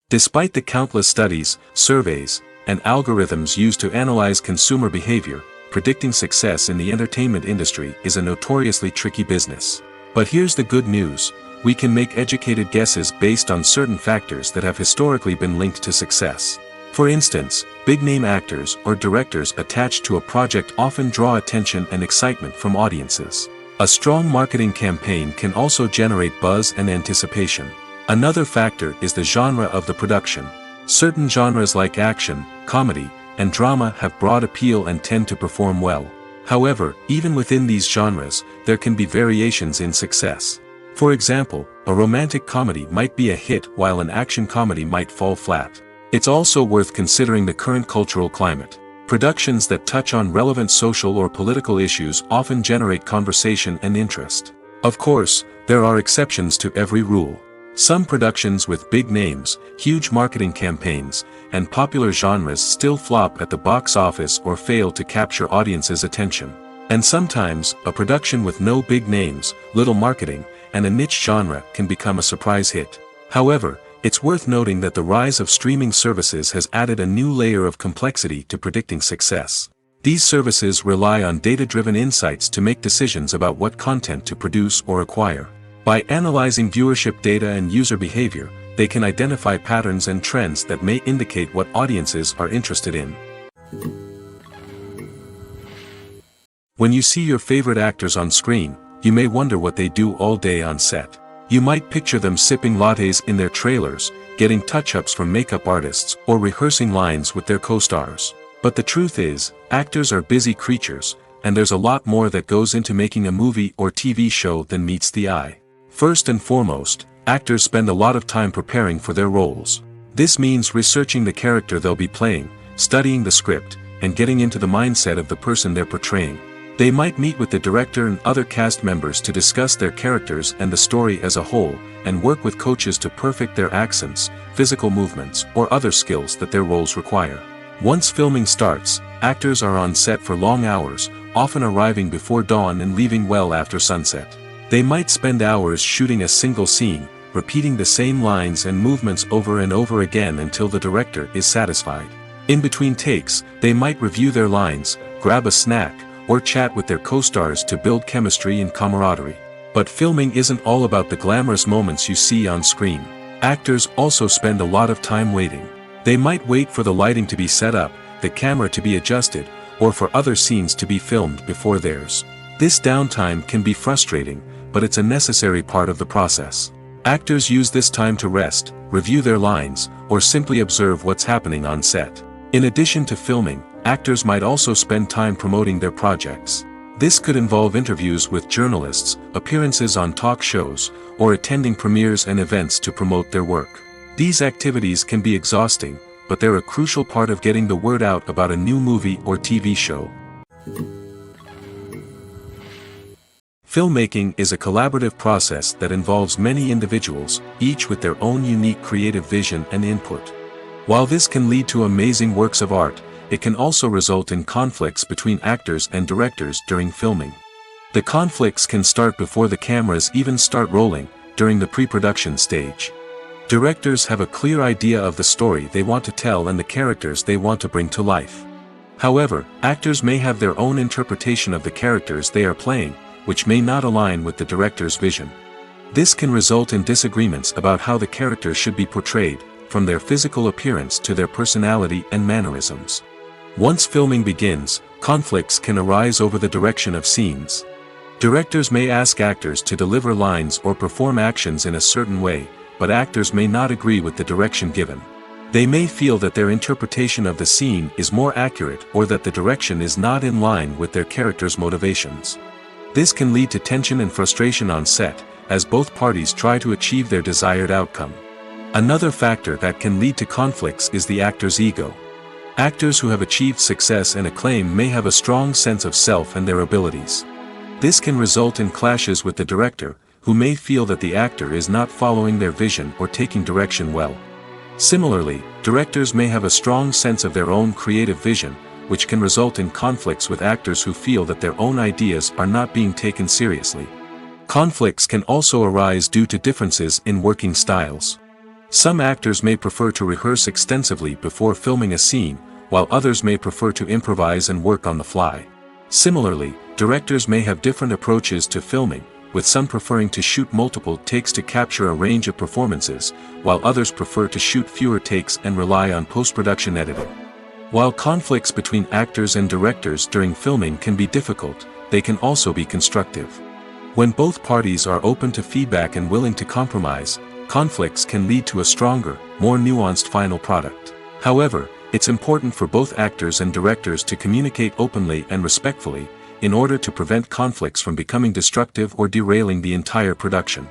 Despite the countless studies, surveys, and algorithms used to analyze consumer behavior, predicting success in the entertainment industry is a notoriously tricky business. But here's the good news: we can make educated guesses based on certain factors that have historically been linked to success. For instance, big-name actors or directors attached to a project often draw attention and excitement from audiences. A strong marketing campaign can also generate buzz and anticipation. Another factor is the genre of the production. Certain genres like action, comedy, and drama have broad appeal and tend to perform well. However, even within these genres, there can be variations in success. For example, a romantic comedy might be a hit while an action comedy might fall flat. It's also worth considering the current cultural climate. Productions that touch on relevant social or political issues often generate conversation and interest. Of course, there are exceptions to every rule. Some productions with big names, huge marketing campaigns, and popular genres still flop at the box office or fail to capture audiences' attention. And sometimes, a production with no big names, little marketing, and a niche genre can become a surprise hit. However, it's worth noting that the rise of streaming services has added a new layer of complexity to predicting success. These services rely on data-driven insights to make decisions about what content to produce or acquire. By analyzing viewership data and user behavior, they can identify patterns and trends that may indicate what audiences are interested in. When you see your favorite actors on screen, you may wonder what they do all day on set. You might picture them sipping lattes in their trailers, getting touch-ups from makeup artists, or rehearsing lines with their co-stars. But the truth is, actors are busy creatures, and there's a lot more that goes into making a movie or TV show than meets the eye. First and foremost, actors spend a lot of time preparing for their roles. This means researching the character they'll be playing, studying the script, and getting into the mindset of the person they're portraying. They might meet with the director and other cast members to discuss their characters and the story as a whole, and work with coaches to perfect their accents, physical movements, or other skills that their roles require. Once filming starts, actors are on set for long hours, often arriving before dawn and leaving well after sunset. They might spend hours shooting a single scene, repeating the same lines and movements over and over again until the director is satisfied. In between takes, they might review their lines, grab a snack, or chat with their co-stars to build chemistry and camaraderie. But filming isn't all about the glamorous moments you see on screen. Actors also spend a lot of time waiting. They might wait for the lighting to be set up, the camera to be adjusted, or for other scenes to be filmed before theirs. This downtime can be frustrating, but it's a necessary part of the process. Actors use this time to rest, review their lines, or simply observe what's happening on set. In addition to filming, actors might also spend time promoting their projects. This could involve interviews with journalists, appearances on talk shows, or attending premieres and events to promote their work. These activities can be exhausting, but they're a crucial part of getting the word out about a new movie or TV show. Filmmaking is a collaborative process that involves many individuals, each with their own unique creative vision and input. While this can lead to amazing works of art, it can also result in conflicts between actors and directors during filming. The conflicts can start before the cameras even start rolling, during the pre-production stage. Directors have a clear idea of the story they want to tell and the characters they want to bring to life. However, actors may have their own interpretation of the characters they are playing, which may not align with the director's vision. This can result in disagreements about how the characters should be portrayed, from their physical appearance to their personality and mannerisms. Once filming begins, conflicts can arise over the direction of scenes. Directors may ask actors to deliver lines or perform actions in a certain way, but actors may not agree with the direction given. They may feel that their interpretation of the scene is more accurate or that the direction is not in line with their character's motivations. This can lead to tension and frustration on set, as both parties try to achieve their desired outcome. Another factor that can lead to conflicts is the actor's ego. Actors who have achieved success and acclaim may have a strong sense of self and their abilities. This can result in clashes with the director, who may feel that the actor is not following their vision or taking direction well. Similarly, directors may have a strong sense of their own creative vision, which can result in conflicts with actors who feel that their own ideas are not being taken seriously. Conflicts can also arise due to differences in working styles. Some actors may prefer to rehearse extensively before filming a scene, while others may prefer to improvise and work on the fly. Similarly, directors may have different approaches to filming, with some preferring to shoot multiple takes to capture a range of performances, while others prefer to shoot fewer takes and rely on post-production editing. While conflicts between actors and directors during filming can be difficult, they can also be constructive. When both parties are open to feedback and willing to compromise, conflicts can lead to a stronger, more nuanced final product. However, it's important for both actors and directors to communicate openly and respectfully, in order to prevent conflicts from becoming destructive or derailing the entire production.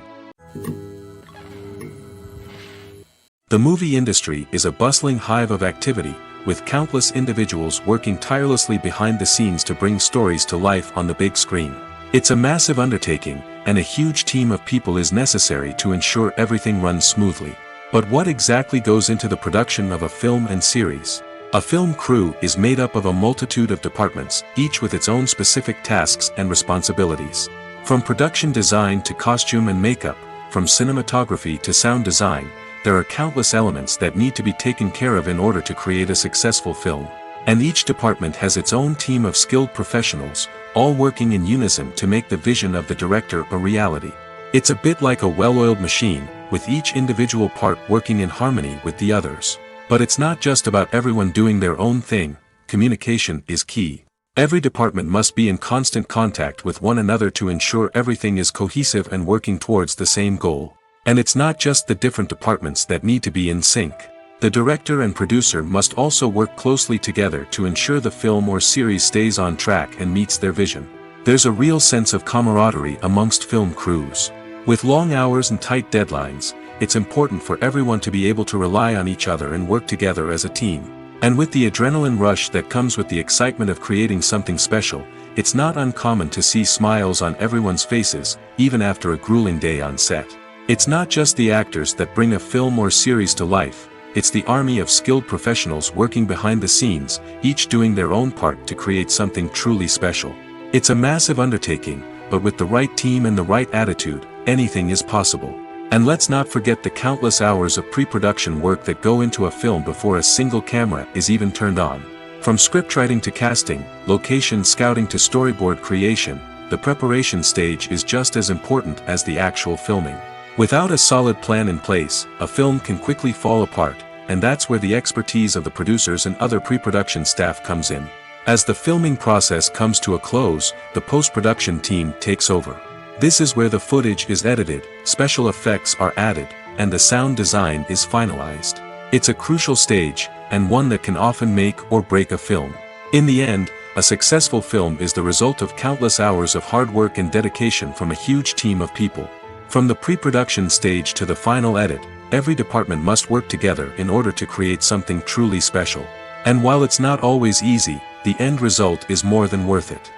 The movie industry is a bustling hive of activity, with countless individuals working tirelessly behind the scenes to bring stories to life on the big screen. It's a massive undertaking, and a huge team of people is necessary to ensure everything runs smoothly. But what exactly goes into the production of a film and series? A film crew is made up of a multitude of departments, each with its own specific tasks and responsibilities. From production design to costume and makeup, from cinematography to sound design, there are countless elements that need to be taken care of in order to create a successful film. And each department has its own team of skilled professionals, all working in unison to make the vision of the director a reality. It's a bit like a well-oiled machine, with each individual part working in harmony with the others. But it's not just about everyone doing their own thing. Communication is key. Every department must be in constant contact with one another to ensure everything is cohesive and working towards the same goal. And it's not just the different departments that need to be in sync. The director and producer must also work closely together to ensure the film or series stays on track and meets their vision. There's a real sense of camaraderie amongst film crews. With long hours and tight deadlines, it's important for everyone to be able to rely on each other and work together as a team. And with the adrenaline rush that comes with the excitement of creating something special, it's not uncommon to see smiles on everyone's faces, even after a grueling day on set. It's not just the actors that bring a film or series to life, it's the army of skilled professionals working behind the scenes, each doing their own part to create something truly special. It's a massive undertaking, but with the right team and the right attitude, anything is possible. And let's not forget the countless hours of pre-production work that go into a film before a single camera is even turned on. From scriptwriting to casting, location scouting to storyboard creation, the preparation stage is just as important as the actual filming. Without a solid plan in place, a film can quickly fall apart, and that's where the expertise of the producers and other pre-production staff comes in. As the filming process comes to a close, the post-production team takes over. This is where the footage is edited, special effects are added, and the sound design is finalized. It's a crucial stage, and one that can often make or break a film. In the end, a successful film is the result of countless hours of hard work and dedication from a huge team of people. From the pre-production stage to the final edit, every department must work together in order to create something truly special. And while it's not always easy, the end result is more than worth it.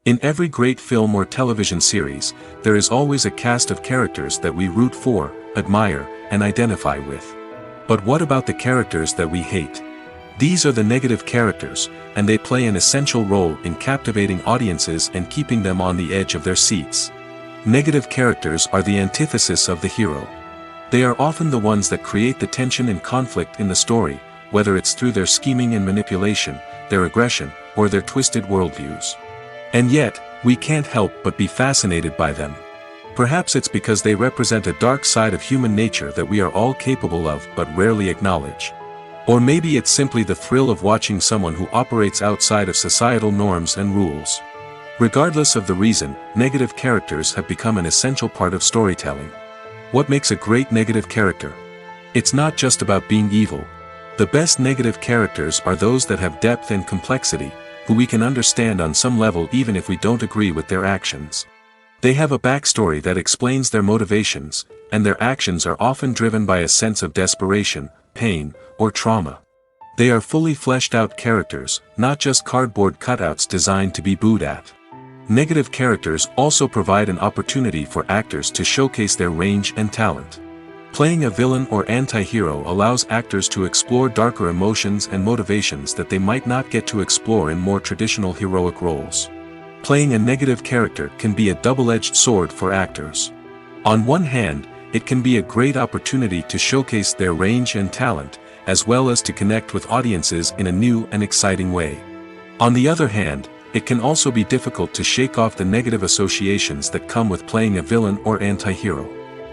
In every great film or television series, there is always a cast of characters that we root for, admire, and identify with. But what about the characters that we hate? These are the negative characters, and they play an essential role in captivating audiences and keeping them on the edge of their seats. Negative characters are the antithesis of the hero. They are often the ones that create the tension and conflict in the story, whether it's through their scheming and manipulation, their aggression, or their twisted worldviews. And yet, we can't help but be fascinated by them. Perhaps it's because they represent a dark side of human nature that we are all capable of but rarely acknowledge. Or maybe it's simply the thrill of watching someone who operates outside of societal norms and rules. Regardless of the reason, negative characters have become an essential part of storytelling. What makes a great negative character? It's not just about being evil. The best negative characters are those that have depth and complexity, who we can understand on some level even if we don't agree with their actions. They have a backstory that explains their motivations, and their actions are often driven by a sense of desperation, pain, or trauma. They are fully fleshed out characters, not just cardboard cutouts designed to be booed at. Negative characters also provide an opportunity for actors to showcase their range and talent. Playing a villain or anti-hero allows actors to explore darker emotions and motivations that they might not get to explore in more traditional heroic roles. Playing a negative character can be a double-edged sword for actors. On one hand, it can be a great opportunity to showcase their range and talent, as well as to connect with audiences in a new and exciting way. On the other hand, it can also be difficult to shake off the negative associations that come with playing a villain or anti-hero.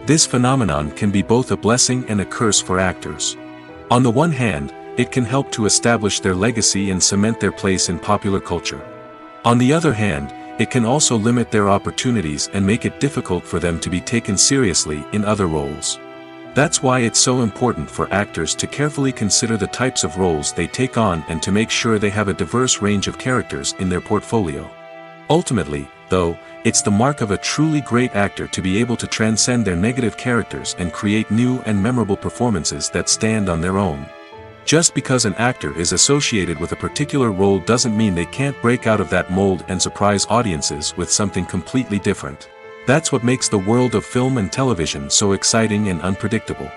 This phenomenon can be both a blessing and a curse for actors. On the one hand, it can help to establish their legacy and cement their place in popular culture. On the other hand, it can also limit their opportunities and make it difficult for them to be taken seriously in other roles. That's why it's so important for actors to carefully consider the types of roles they take on and to make sure they have a diverse range of characters in their portfolio. Ultimately, though, it's the mark of a truly great actor to be able to transcend their negative characters and create new and memorable performances that stand on their own. Just because an actor is associated with a particular role doesn't mean they can't break out of that mold and surprise audiences with something completely different. That's what makes the world of film and television so exciting and unpredictable.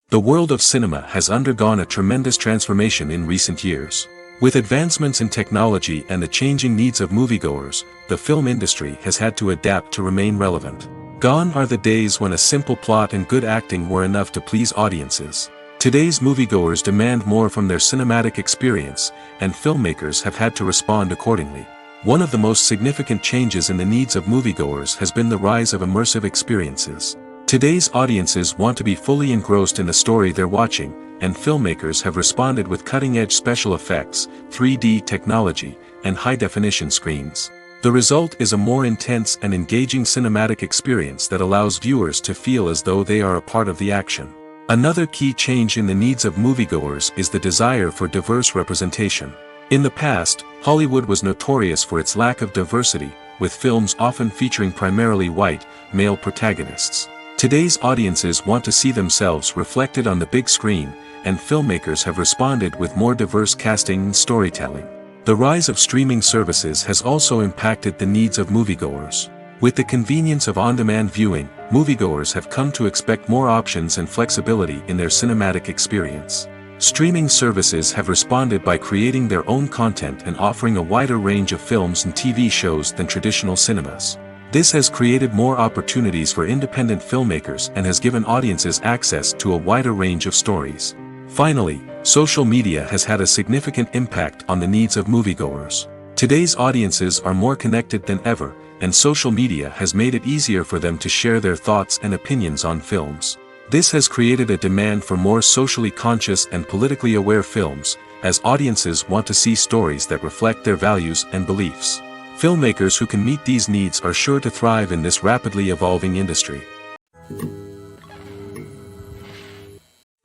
The world of cinema has undergone a tremendous transformation in recent years. With advancements in technology and the changing needs of moviegoers, the film industry has had to adapt to remain relevant. Gone are the days when a simple plot and good acting were enough to please audiences. Today's moviegoers demand more from their cinematic experience, and filmmakers have had to respond accordingly. One of the most significant changes in the needs of moviegoers has been the rise of immersive experiences. Today's audiences want to be fully engrossed in the story they're watching, and filmmakers have responded with cutting-edge special effects, 3D technology, and high-definition screens. The result is a more intense and engaging cinematic experience that allows viewers to feel as though they are a part of the action. Another key change in the needs of moviegoers is the desire for diverse representation. In the past, Hollywood was notorious for its lack of diversity, with films often featuring primarily white, male protagonists. Today's audiences want to see themselves reflected on the big screen, and filmmakers have responded with more diverse casting and storytelling. The rise of streaming services has also impacted the needs of moviegoers. With the convenience of on-demand viewing, moviegoers have come to expect more options and flexibility in their cinematic experience. Streaming services have responded by creating their own content and offering a wider range of films and TV shows than traditional cinemas. This has created more opportunities for independent filmmakers and has given audiences access to a wider range of stories. Finally, social media has had a significant impact on the needs of moviegoers. Today's audiences are more connected than ever, and social media has made it easier for them to share their thoughts and opinions on films. This has created a demand for more socially conscious and politically aware films, as audiences want to see stories that reflect their values and beliefs. Filmmakers who can meet these needs are sure to thrive in this rapidly evolving industry.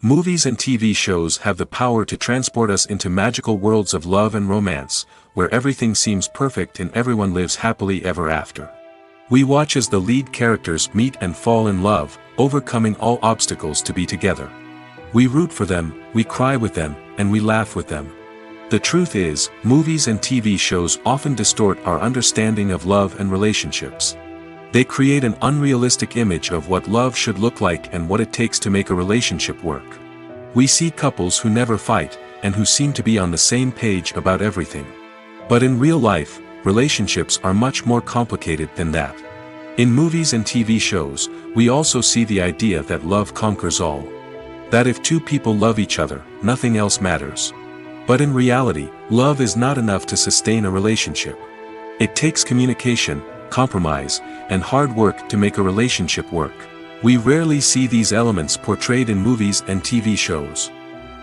Movies and TV shows have the power to transport us into magical worlds of love and romance, where everything seems perfect and everyone lives happily ever after. We watch as the lead characters meet and fall in love, overcoming all obstacles to be together. We root for them, we cry with them, and we laugh with them. The truth is, movies and TV shows often distort our understanding of love and relationships. They create an unrealistic image of what love should look like and what it takes to make a relationship work. We see couples who never fight, and who seem to be on the same page about everything. But in real life, relationships are much more complicated than that. In movies and TV shows, we also see the idea that love conquers all. That if two people love each other, nothing else matters. But in reality, love is not enough to sustain a relationship. It takes communication, compromise, and hard work to make a relationship work. We rarely see these elements portrayed in movies and TV shows.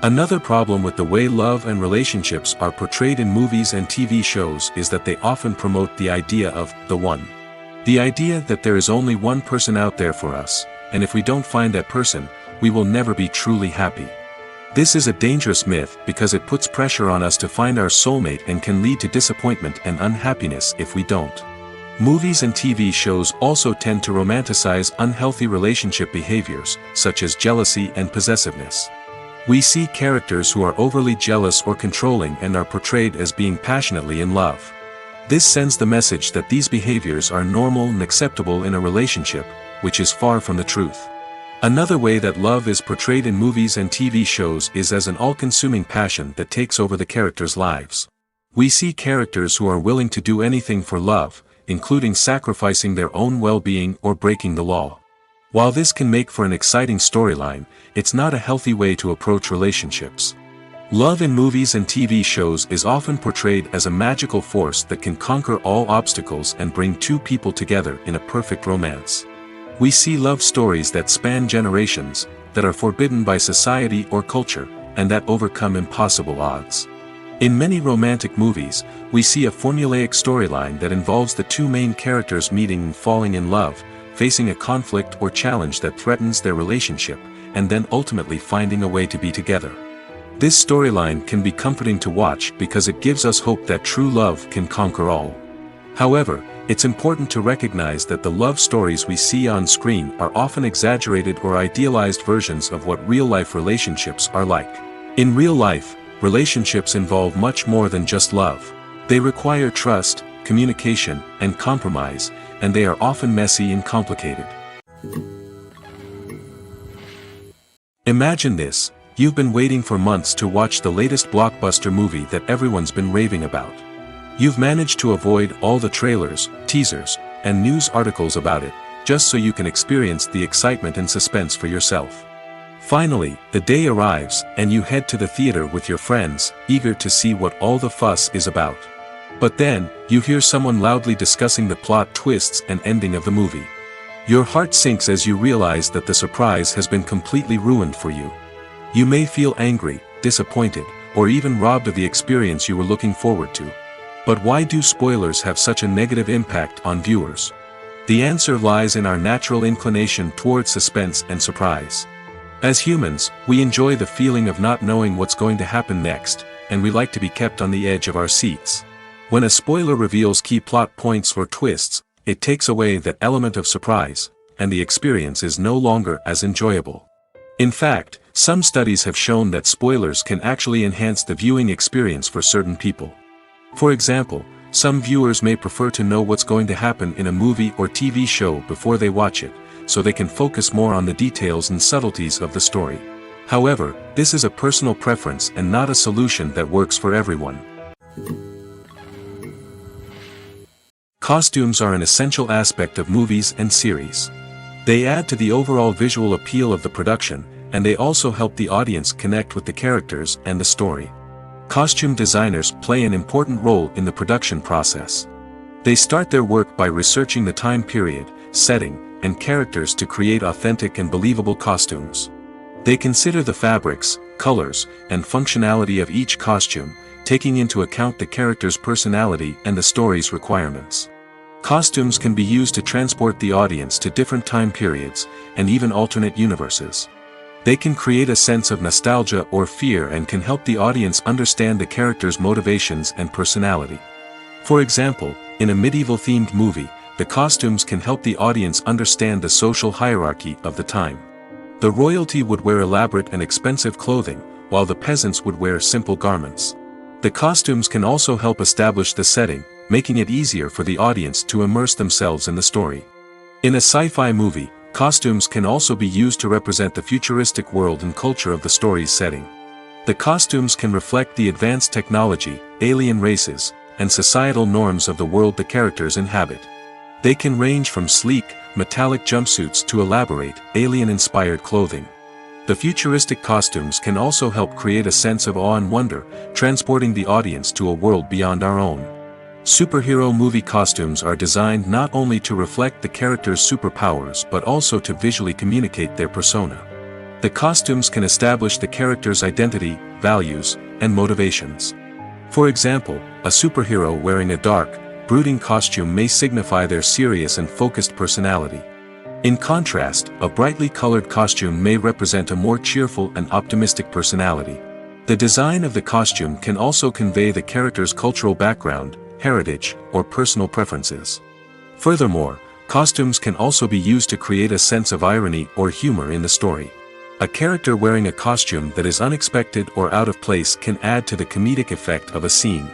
Another problem with the way love and relationships are portrayed in movies and TV shows is that they often promote the idea of the one. The idea that there is only one person out there for us, and if we don't find that person, we will never be truly happy. This is a dangerous myth because it puts pressure on us to find our soulmate and can lead to disappointment and unhappiness if we don't. Movies and TV shows also tend to romanticize unhealthy relationship behaviors, such as jealousy and possessiveness. We see characters who are overly jealous or controlling and are portrayed as being passionately in love. This sends the message that these behaviors are normal and acceptable in a relationship, which is far from the truth. Another way that love is portrayed in movies and TV shows is as an all-consuming passion that takes over the characters' lives. We see characters who are willing to do anything for love, including sacrificing their own well-being or breaking the law. While this can make for an exciting storyline, it's not a healthy way to approach relationships. Love in movies and TV shows is often portrayed as a magical force that can conquer all obstacles and bring two people together in a perfect romance. We see love stories that span generations, that are forbidden by society or culture, and that overcome impossible odds. In many romantic movies, we see a formulaic storyline that involves the two main characters meeting and falling in love, facing a conflict or challenge that threatens their relationship, and then ultimately finding a way to be together. This storyline can be comforting to watch because it gives us hope that true love can conquer all. However, it's important to recognize that the love stories we see on screen are often exaggerated or idealized versions of what real-life relationships are like. In real life, relationships involve much more than just love. They require trust, communication, and compromise, and they are often messy and complicated. Imagine this: you've been waiting for months to watch the latest blockbuster movie that everyone's been raving about. You've managed to avoid all the trailers, teasers, and news articles about it, just so you can experience the excitement and suspense for yourself. Finally, the day arrives, and you head to the theater with your friends, eager to see what all the fuss is about. But then, you hear someone loudly discussing the plot twists and ending of the movie. Your heart sinks as you realize that the surprise has been completely ruined for you. You may feel angry, disappointed, or even robbed of the experience you were looking forward to. But why do spoilers have such a negative impact on viewers? The answer lies in our natural inclination towards suspense and surprise. As humans, we enjoy the feeling of not knowing what's going to happen next, and we like to be kept on the edge of our seats. When a spoiler reveals key plot points or twists, it takes away that element of surprise, and the experience is no longer as enjoyable. In fact, some studies have shown that spoilers can actually enhance the viewing experience for certain people. For example, some viewers may prefer to know what's going to happen in a movie or TV show before they watch it, so they can focus more on the details and subtleties of the story. However, this is a personal preference and not a solution that works for everyone. Costumes are an essential aspect of movies and series. They add to the overall visual appeal of the production, and they also help the audience connect with the characters and the story. Costume designers play an important role in the production process. They start their work by researching the time period, setting, and characters to create authentic and believable costumes. They consider the fabrics, colors, and functionality of each costume, taking into account the character's personality and the story's requirements. Costumes can be used to transport the audience to different time periods, and even alternate universes. They can create a sense of nostalgia or fear and can help the audience understand the character's motivations and personality. For example, in a medieval-themed movie, the costumes can help the audience understand the social hierarchy of the time. The royalty would wear elaborate and expensive clothing, while the peasants would wear simple garments. The costumes can also help establish the setting, making it easier for the audience to immerse themselves in the story. In a sci-fi movie, costumes can also be used to represent the futuristic world and culture of the story's setting. The costumes can reflect the advanced technology, alien races, and societal norms of the world the characters inhabit. They can range from sleek, metallic jumpsuits to elaborate, alien-inspired clothing. The futuristic costumes can also help create a sense of awe and wonder, transporting the audience to a world beyond our own. Superhero movie costumes are designed not only to reflect the character's superpowers but also to visually communicate their persona. The costumes can establish the character's identity, values, and motivations. For example, a superhero wearing a dark, brooding costume may signify their serious and focused personality. In contrast, a brightly colored costume may represent a more cheerful and optimistic personality. The design of the costume can also convey the character's cultural background, heritage, or personal preferences. Furthermore, costumes can also be used to create a sense of irony or humor in the story. A character wearing a costume that is unexpected or out of place can add to the comedic effect of a scene.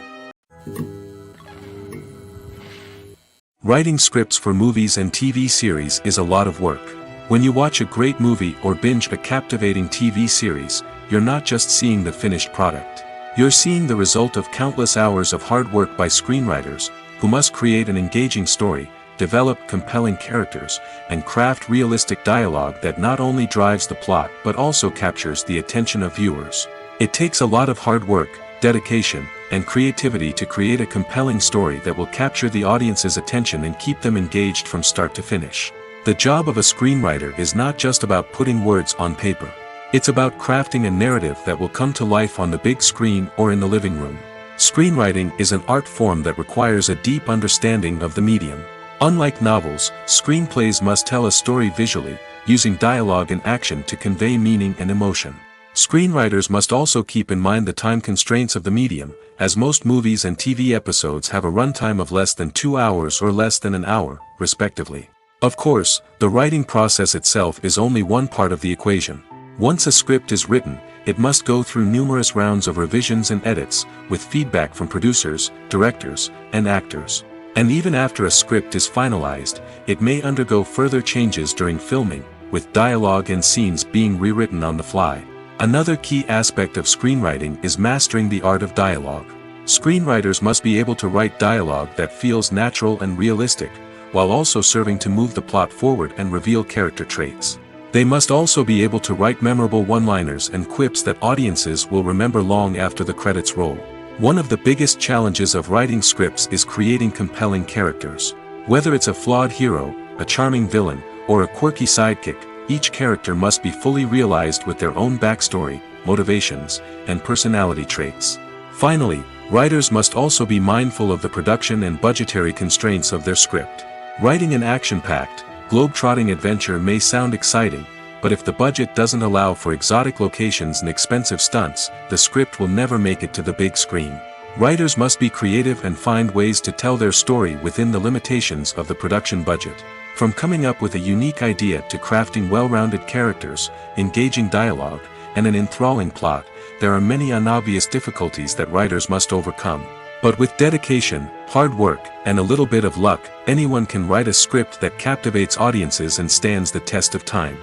Writing scripts for movies and TV series is a lot of work. When you watch a great movie or binge a captivating TV series, you're not just seeing the finished product. You're seeing the result of countless hours of hard work by screenwriters, who must create an engaging story, develop compelling characters, and craft realistic dialogue that not only drives the plot but also captures the attention of viewers. It takes a lot of hard work, dedication, and creativity to create a compelling story that will capture the audience's attention and keep them engaged from start to finish. The job of a screenwriter is not just about putting words on paper. It's about crafting a narrative that will come to life on the big screen or in the living room. Screenwriting is an art form that requires a deep understanding of the medium. Unlike novels, screenplays must tell a story visually, using dialogue and action to convey meaning and emotion. Screenwriters must also keep in mind the time constraints of the medium, as most movies and TV episodes have a runtime of less than 2 hours or less than an hour, respectively. Of course, the writing process itself is only one part of the equation. Once a script is written, it must go through numerous rounds of revisions and edits, with feedback from producers, directors, and actors. And even after a script is finalized, it may undergo further changes during filming, with dialogue and scenes being rewritten on the fly. Another key aspect of screenwriting is mastering the art of dialogue. Screenwriters must be able to write dialogue that feels natural and realistic, while also serving to move the plot forward and reveal character traits. They must also be able to write memorable one-liners and quips that audiences will remember long after the credits roll. One of the biggest challenges of writing scripts is creating compelling characters. Whether it's a flawed hero, a charming villain, or a quirky sidekick, each character must be fully realized with their own backstory, motivations, and personality traits. Finally, writers must also be mindful of the production and budgetary constraints of their script. Writing an action-packed, globe-trotting adventure may sound exciting, but if the budget doesn't allow for exotic locations and expensive stunts, the script will never make it to the big screen. Writers must be creative and find ways to tell their story within the limitations of the production budget. From coming up with a unique idea to crafting well-rounded characters, engaging dialogue, and an enthralling plot, there are many unobvious difficulties that writers must overcome. But with dedication, hard work, and a little bit of luck, anyone can write a script that captivates audiences and stands the test of time.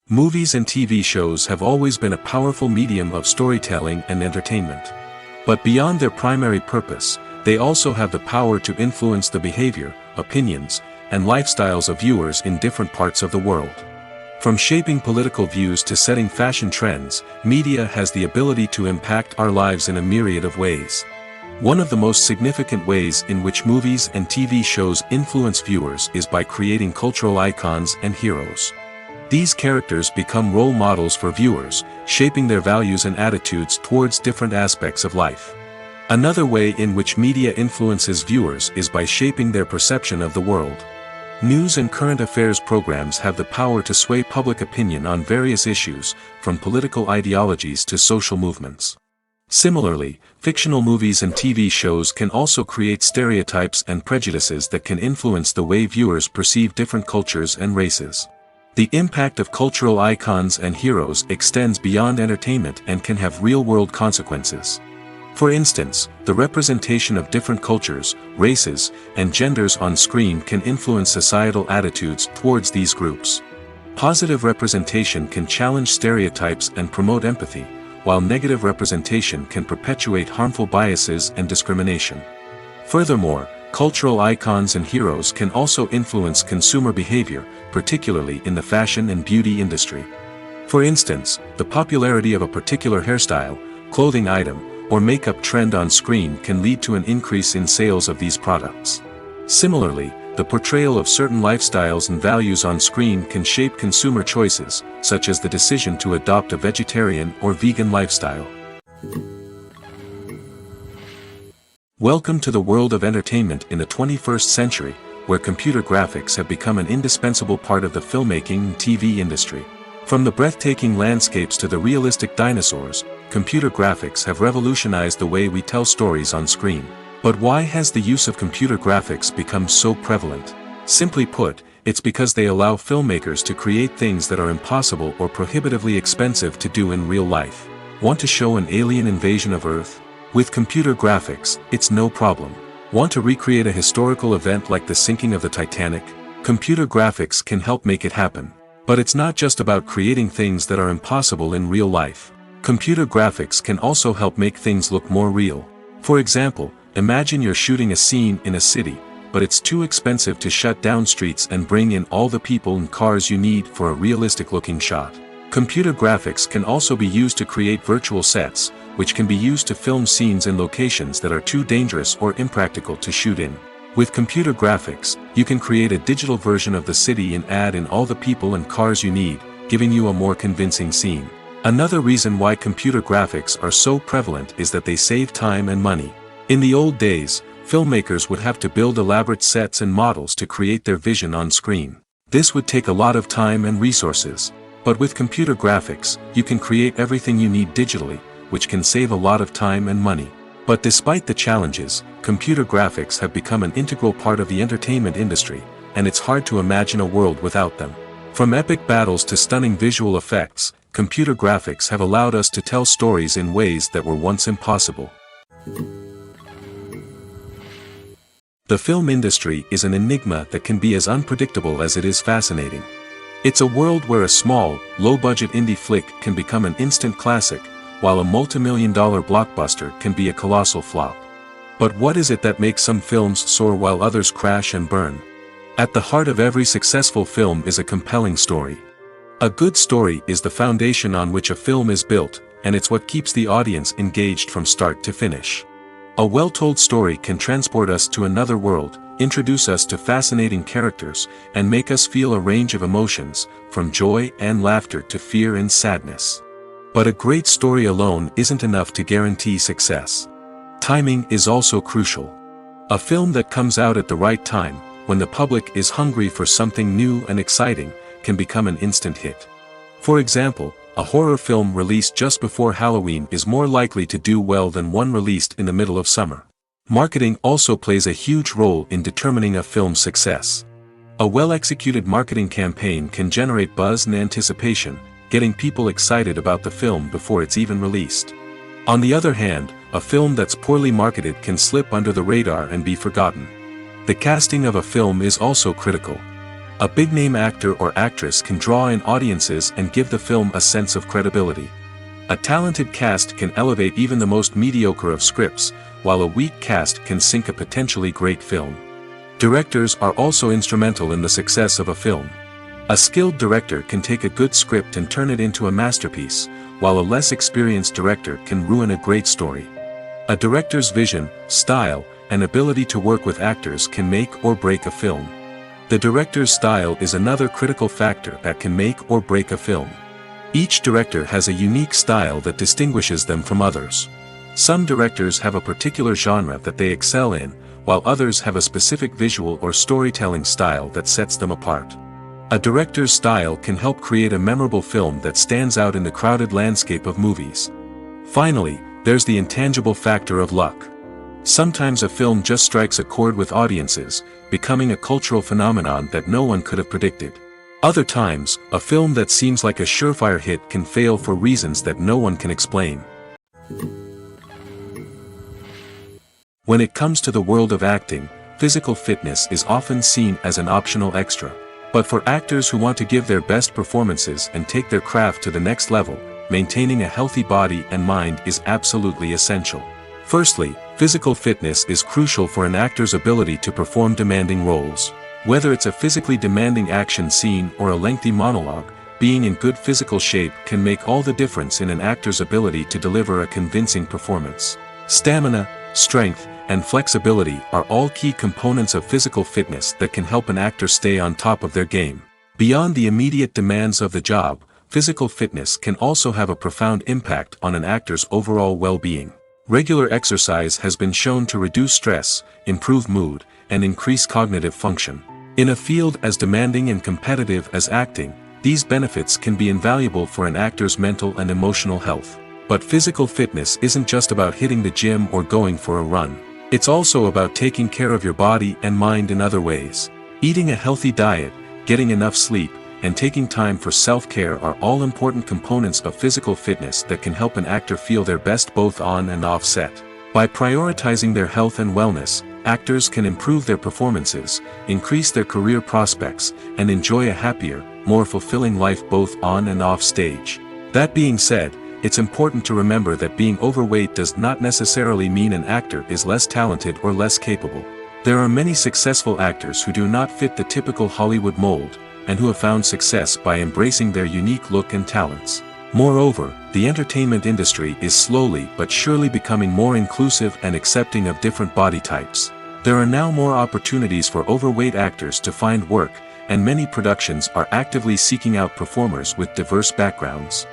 Movies and TV shows have always been a powerful medium of storytelling and entertainment. But beyond their primary purpose, they also have the power to influence the behavior, opinions, and lifestyles of viewers in different parts of the world. From shaping political views to setting fashion trends, media has the ability to impact our lives in a myriad of ways. One of the most significant ways in which movies and TV shows influence viewers is by creating cultural icons and heroes. These characters become role models for viewers, shaping their values and attitudes towards different aspects of life. Another way in which media influences viewers is by shaping their perception of the world. News and current affairs programs have the power to sway public opinion on various issues, from political ideologies to social movements. Similarly, fictional movies and TV shows can also create stereotypes and prejudices that can influence the way viewers perceive different cultures and races. The impact of cultural icons and heroes extends beyond entertainment and can have real-world consequences. For instance, the representation of different cultures, races, and genders on screen can influence societal attitudes towards these groups. Positive representation can challenge stereotypes and promote empathy, while negative representation can perpetuate harmful biases and discrimination. Furthermore, cultural icons and heroes can also influence consumer behavior, particularly in the fashion and beauty industry. For instance, the popularity of a particular hairstyle, clothing item, or makeup trend on screen can lead to an increase in sales of these products. Similarly, the portrayal of certain lifestyles and values on screen can shape consumer choices, such as the decision to adopt a vegetarian or vegan lifestyle. Welcome to the world of entertainment in the 21st century, where computer graphics have become an indispensable part of the filmmaking and TV industry. From the breathtaking landscapes to the realistic dinosaurs, computer graphics have revolutionized the way we tell stories on screen. But why has the use of computer graphics become so prevalent? Simply put, it's because they allow filmmakers to create things that are impossible or prohibitively expensive to do in real life. Want to show an alien invasion of Earth? With computer graphics, it's no problem. Want to recreate a historical event like the sinking of the Titanic? Computer graphics can help make it happen. But it's not just about creating things that are impossible in real life. Computer graphics can also help make things look more real. For example, imagine you're shooting a scene in a city, but it's too expensive to shut down streets and bring in all the people and cars you need for a realistic-looking shot. Computer graphics can also be used to create virtual sets, which can be used to film scenes in locations that are too dangerous or impractical to shoot in. With computer graphics, you can create a digital version of the city and add in all the people and cars you need, giving you a more convincing scene. Another reason why computer graphics are so prevalent is that they save time and money. In the old days, filmmakers would have to build elaborate sets and models to create their vision on screen. This would take a lot of time and resources. But with computer graphics, you can create everything you need digitally, which can save a lot of time and money. But despite the challenges, computer graphics have become an integral part of the entertainment industry, and it's hard to imagine a world without them. From epic battles to stunning visual effects, computer graphics have allowed us to tell stories in ways that were once impossible. The film industry is an enigma that can be as unpredictable as it is fascinating. It's a world where a small, low-budget indie flick can become an instant classic, while a multi-million-dollar blockbuster can be a colossal flop. But what is it that makes some films soar while others crash and burn? At the heart of every successful film is a compelling story. A good story is the foundation on which a film is built, and it's what keeps the audience engaged from start to finish. A well-told story can transport us to another world, introduce us to fascinating characters, and make us feel a range of emotions, from joy and laughter to fear and sadness. But a great story alone isn't enough to guarantee success. Timing is also crucial. A film that comes out at the right time, when the public is hungry for something new and exciting, can become an instant hit. For example, a horror film released just before Halloween is more likely to do well than one released in the middle of summer. Marketing also plays a huge role in determining a film's success. A well-executed marketing campaign can generate buzz and anticipation, getting people excited about the film before it's even released. On the other hand, a film that's poorly marketed can slip under the radar and be forgotten. The casting of a film is also critical. A big-name actor or actress can draw in audiences and give the film a sense of credibility. A talented cast can elevate even the most mediocre of scripts, while a weak cast can sink a potentially great film. Directors are also instrumental in the success of a film. A skilled director can take a good script and turn it into a masterpiece, while a less experienced director can ruin a great story. A director's vision, style, and ability to work with actors can make or break a film. The director's style is another critical factor that can make or break a film. Each director has a unique style that distinguishes them from others. Some directors have a particular genre that they excel in, while others have a specific visual or storytelling style that sets them apart. A director's style can help create a memorable film that stands out in the crowded landscape of movies. Finally, there's the intangible factor of luck. Sometimes a film just strikes a chord with audiences, becoming a cultural phenomenon that no one could have predicted. Other times, a film that seems like a surefire hit can fail for reasons that no one can explain. When it comes to the world of acting, physical fitness is often seen as an optional extra. But for actors who want to give their best performances and take their craft to the next level, maintaining a healthy body and mind is absolutely essential. Firstly, physical fitness is crucial for an actor's ability to perform demanding roles. Whether it's a physically demanding action scene or a lengthy monologue, being in good physical shape can make all the difference in an actor's ability to deliver a convincing performance. Stamina, strength, and flexibility are all key components of physical fitness that can help an actor stay on top of their game. Beyond the immediate demands of the job, physical fitness can also have a profound impact on an actor's overall well-being. Regular exercise has been shown to reduce stress, improve mood, and increase cognitive function. In a field as demanding and competitive as acting, these benefits can be invaluable for an actor's mental and emotional health. But physical fitness isn't just about hitting the gym or going for a run. It's also about taking care of your body and mind in other ways. Eating a healthy diet, getting enough sleep, and taking time for self-care are all important components of physical fitness that can help an actor feel their best both on and off set. By prioritizing their health and wellness, actors can improve their performances, increase their career prospects, and enjoy a happier, more fulfilling life both on and off stage. That being said, it's important to remember that being overweight does not necessarily mean an actor is less talented or less capable. There are many successful actors who do not fit the typical Hollywood mold, and who have found success by embracing their unique look and talents. Moreover, the entertainment industry is slowly but surely becoming more inclusive and accepting of different body types. There are now more opportunities for overweight actors to find work, and many productions are actively seeking out performers with diverse backgrounds.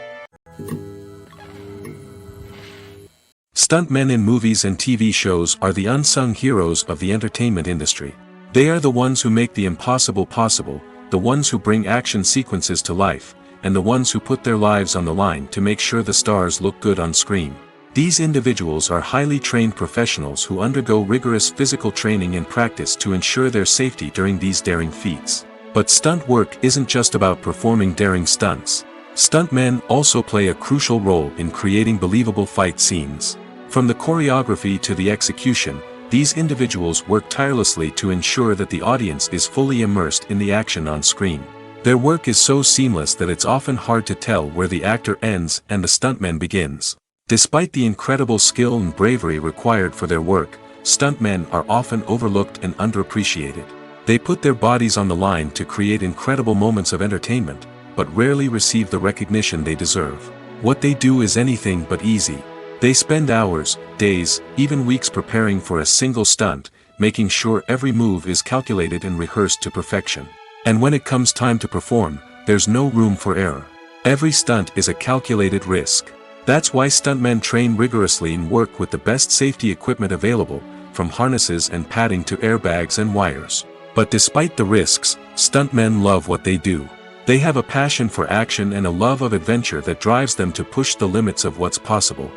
Stuntmen in movies and TV shows are the unsung heroes of the entertainment industry. They are the ones who make the impossible possible, the ones who bring action sequences to life, and the ones who put their lives on the line to make sure the stars look good on screen. These individuals are highly trained professionals who undergo rigorous physical training and practice to ensure their safety during these daring feats. But stunt work isn't just about performing daring stunts. Stuntmen also play a crucial role in creating believable fight scenes. From the choreography to the execution, these individuals work tirelessly to ensure that the audience is fully immersed in the action on screen. Their work is so seamless that it's often hard to tell where the actor ends and the stuntman begins. Despite the incredible skill and bravery required for their work, stuntmen are often overlooked and underappreciated. They put their bodies on the line to create incredible moments of entertainment, but rarely receive the recognition they deserve. What they do is anything but easy. They spend hours, days, even weeks preparing for a single stunt, making sure every move is calculated and rehearsed to perfection. And when it comes time to perform, there's no room for error. Every stunt is a calculated risk. That's why stuntmen train rigorously and work with the best safety equipment available, from harnesses and padding to airbags and wires. But despite the risks, stuntmen love what they do. They have a passion for action and a love of adventure that drives them to push the limits of what's possible.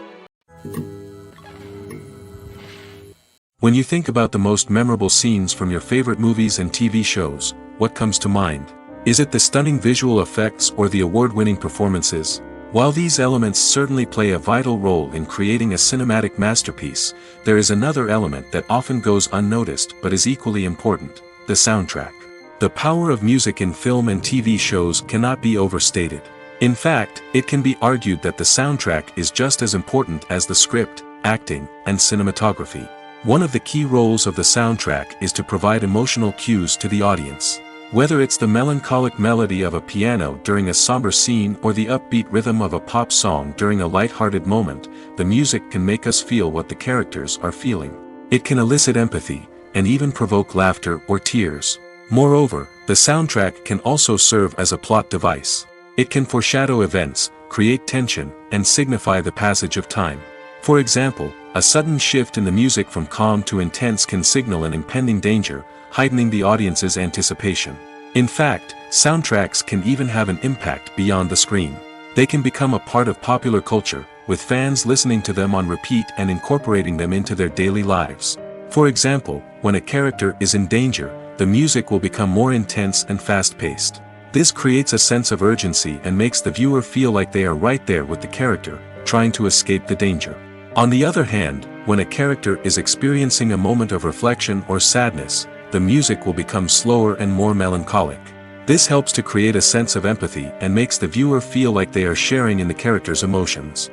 When you think about the most memorable scenes from your favorite movies and TV shows, what comes to mind? Is it the stunning visual effects or the award-winning performances? While these elements certainly play a vital role in creating a cinematic masterpiece, there is another element that often goes unnoticed but is equally important: the soundtrack. The power of music in film and TV shows cannot be overstated. In fact, it can be argued that the soundtrack is just as important as the script, acting, and cinematography. One of the key roles of the soundtrack is to provide emotional cues to the audience. Whether it's the melancholic melody of a piano during a somber scene or the upbeat rhythm of a pop song during a light-hearted moment, the music can make us feel what the characters are feeling. It can elicit empathy, and even provoke laughter or tears. Moreover, the soundtrack can also serve as a plot device. It can foreshadow events, create tension, and signify the passage of time. For example, a sudden shift in the music from calm to intense can signal an impending danger, heightening the audience's anticipation. In fact, soundtracks can even have an impact beyond the screen. They can become a part of popular culture, with fans listening to them on repeat and incorporating them into their daily lives. For example, when a character is in danger, the music will become more intense and fast-paced. This creates a sense of urgency and makes the viewer feel like they are right there with the character, trying to escape the danger. On the other hand, when a character is experiencing a moment of reflection or sadness, the music will become slower and more melancholic. This helps to create a sense of empathy and makes the viewer feel like they are sharing in the character's emotions.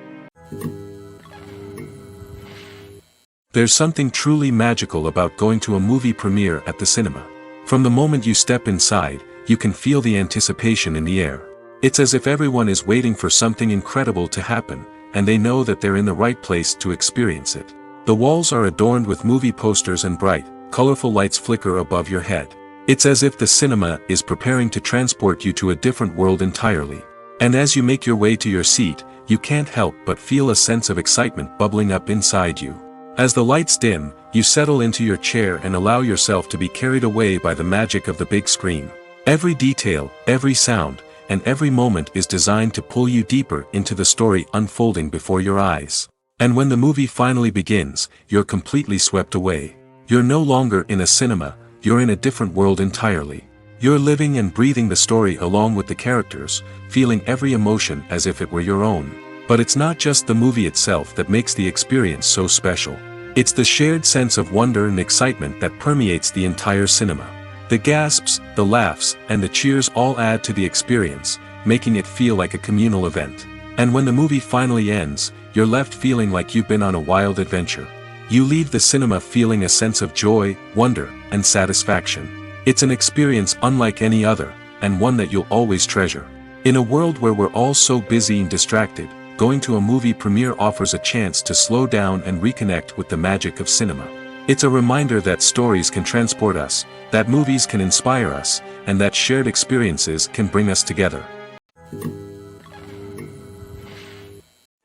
There's something truly magical about going to a movie premiere at the cinema. From the moment you step inside, you can feel the anticipation in the air. It's as if everyone is waiting for something incredible to happen, and they know that they're in the right place to experience it. The walls are adorned with movie posters and bright, colorful lights flicker above your head. It's as if the cinema is preparing to transport you to a different world entirely. And as you make your way to your seat, you can't help but feel a sense of excitement bubbling up inside you. As the lights dim, you settle into your chair and allow yourself to be carried away by the magic of the big screen. Every detail, every sound, and every moment is designed to pull you deeper into the story unfolding before your eyes. And when the movie finally begins, you're completely swept away. You're no longer in a cinema, you're in a different world entirely. You're living and breathing the story along with the characters, feeling every emotion as if it were your own. But it's not just the movie itself that makes the experience so special. It's the shared sense of wonder and excitement that permeates the entire cinema. The gasps, the laughs, and the cheers all add to the experience, making it feel like a communal event. And when the movie finally ends, you're left feeling like you've been on a wild adventure. You leave the cinema feeling a sense of joy, wonder, and satisfaction. It's an experience unlike any other, and one that you'll always treasure. In a world where we're all so busy and distracted, going to a movie premiere offers a chance to slow down and reconnect with the magic of cinema. It's a reminder that stories can transport us, that movies can inspire us, and that shared experiences can bring us together.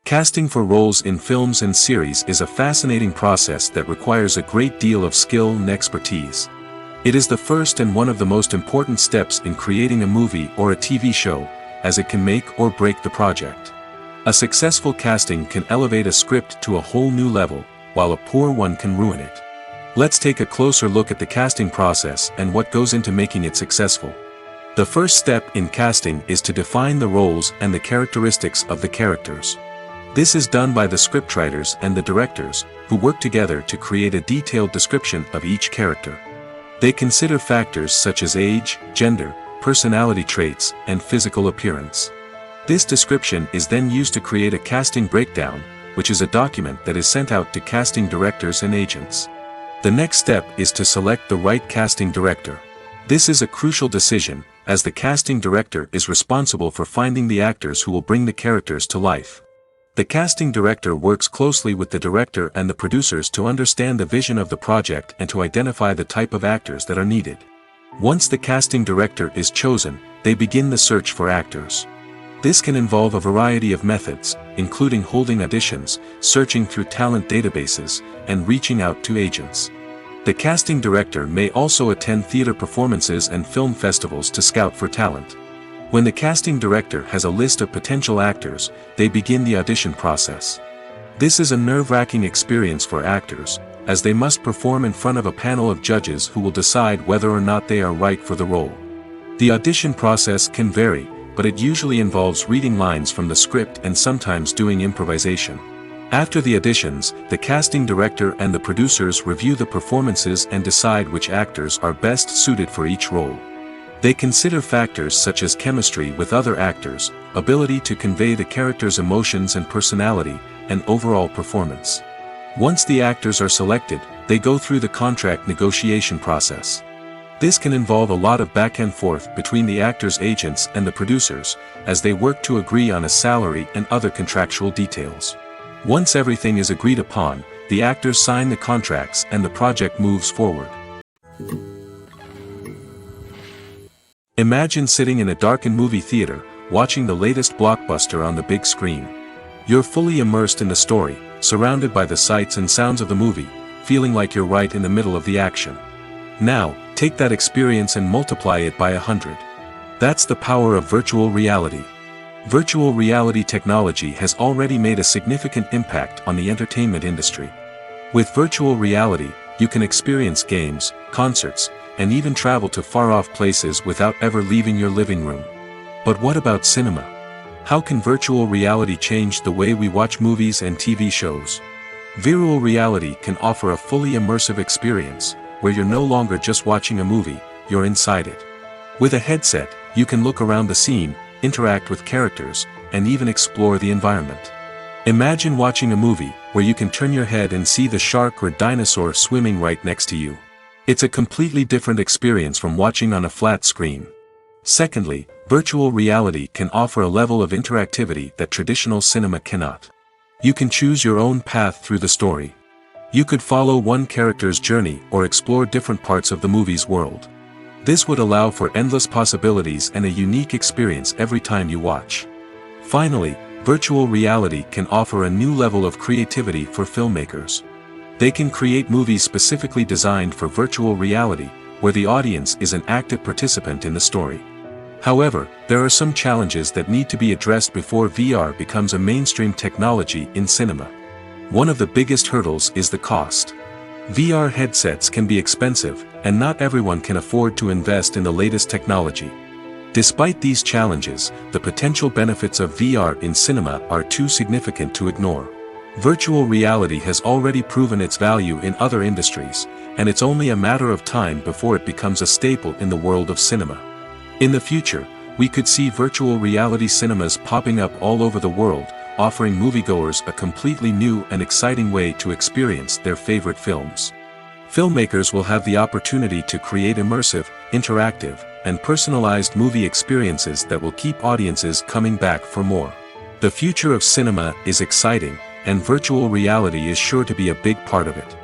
Casting for roles in films and series is a fascinating process that requires a great deal of skill and expertise. It is the first and one of the most important steps in creating a movie or a TV show, as it can make or break the project. A successful casting can elevate a script to a whole new level, while a poor one can ruin it. Let's take a closer look at the casting process and what goes into making it successful. The first step in casting is to define the roles and the characteristics of the characters. This is done by the scriptwriters and the directors, who work together to create a detailed description of each character. They consider factors such as age, gender, personality traits, and physical appearance. This description is then used to create a casting breakdown, which is a document that is sent out to casting directors and agents. The next step is to select the right casting director. This is a crucial decision, as the casting director is responsible for finding the actors who will bring the characters to life. The casting director works closely with the director and the producers to understand the vision of the project and to identify the type of actors that are needed. Once the casting director is chosen, they begin the search for actors. This can involve a variety of methods, including holding auditions, searching through talent databases, and reaching out to agents. The casting director may also attend theater performances and film festivals to scout for talent. When the casting director has a list of potential actors, they begin the audition process. This is a nerve-wracking experience for actors, as they must perform in front of a panel of judges who will decide whether or not they are right for the role. The audition process can vary, but it usually involves reading lines from the script and sometimes doing improvisation. After the auditions, the casting director and the producers review the performances and decide which actors are best suited for each role. They consider factors such as chemistry with other actors, ability to convey the character's emotions and personality, and overall performance. Once the actors are selected, they go through the contract negotiation process. This can involve a lot of back and forth between the actors' agents and the producers, as they work to agree on a salary and other contractual details. Once everything is agreed upon, the actors sign the contracts and the project moves forward. Imagine sitting in a darkened movie theater, watching the latest blockbuster on the big screen. You're fully immersed in the story, surrounded by the sights and sounds of the movie, feeling like you're right in the middle of the action. Now, take that experience and multiply it by 100. That's the power of virtual reality. Virtual reality technology has already made a significant impact on the entertainment industry. With virtual reality, you can experience games, concerts, and even travel to far-off places without ever leaving your living room. But what about cinema? How can virtual reality change the way we watch movies and TV shows? Virtual reality can offer a fully immersive experience, where you're no longer just watching a movie, you're inside it. With a headset, you can look around the scene, interact with characters, and even explore the environment. Imagine watching a movie where you can turn your head and see the shark or dinosaur swimming right next to you. It's a completely different experience from watching on a flat screen. Secondly, virtual reality can offer a level of interactivity that traditional cinema cannot. You can choose your own path through the story. You could follow one character's journey or explore different parts of the movie's world. This would allow for endless possibilities and a unique experience every time you watch. Finally, virtual reality can offer a new level of creativity for filmmakers. They can create movies specifically designed for virtual reality, where the audience is an active participant in the story. However, there are some challenges that need to be addressed before VR becomes a mainstream technology in cinema. One of the biggest hurdles is the cost. VR headsets can be expensive, and not everyone can afford to invest in the latest technology. Despite these challenges, the potential benefits of VR in cinema are too significant to ignore. Virtual reality has already proven its value in other industries, and it's only a matter of time before it becomes a staple in the world of cinema. In the future, we could see virtual reality cinemas popping up all over the world, offering moviegoers a completely new and exciting way to experience their favorite films. Filmmakers will have the opportunity to create immersive, interactive, and personalized movie experiences that will keep audiences coming back for more. The future of cinema is exciting, and virtual reality is sure to be a big part of it.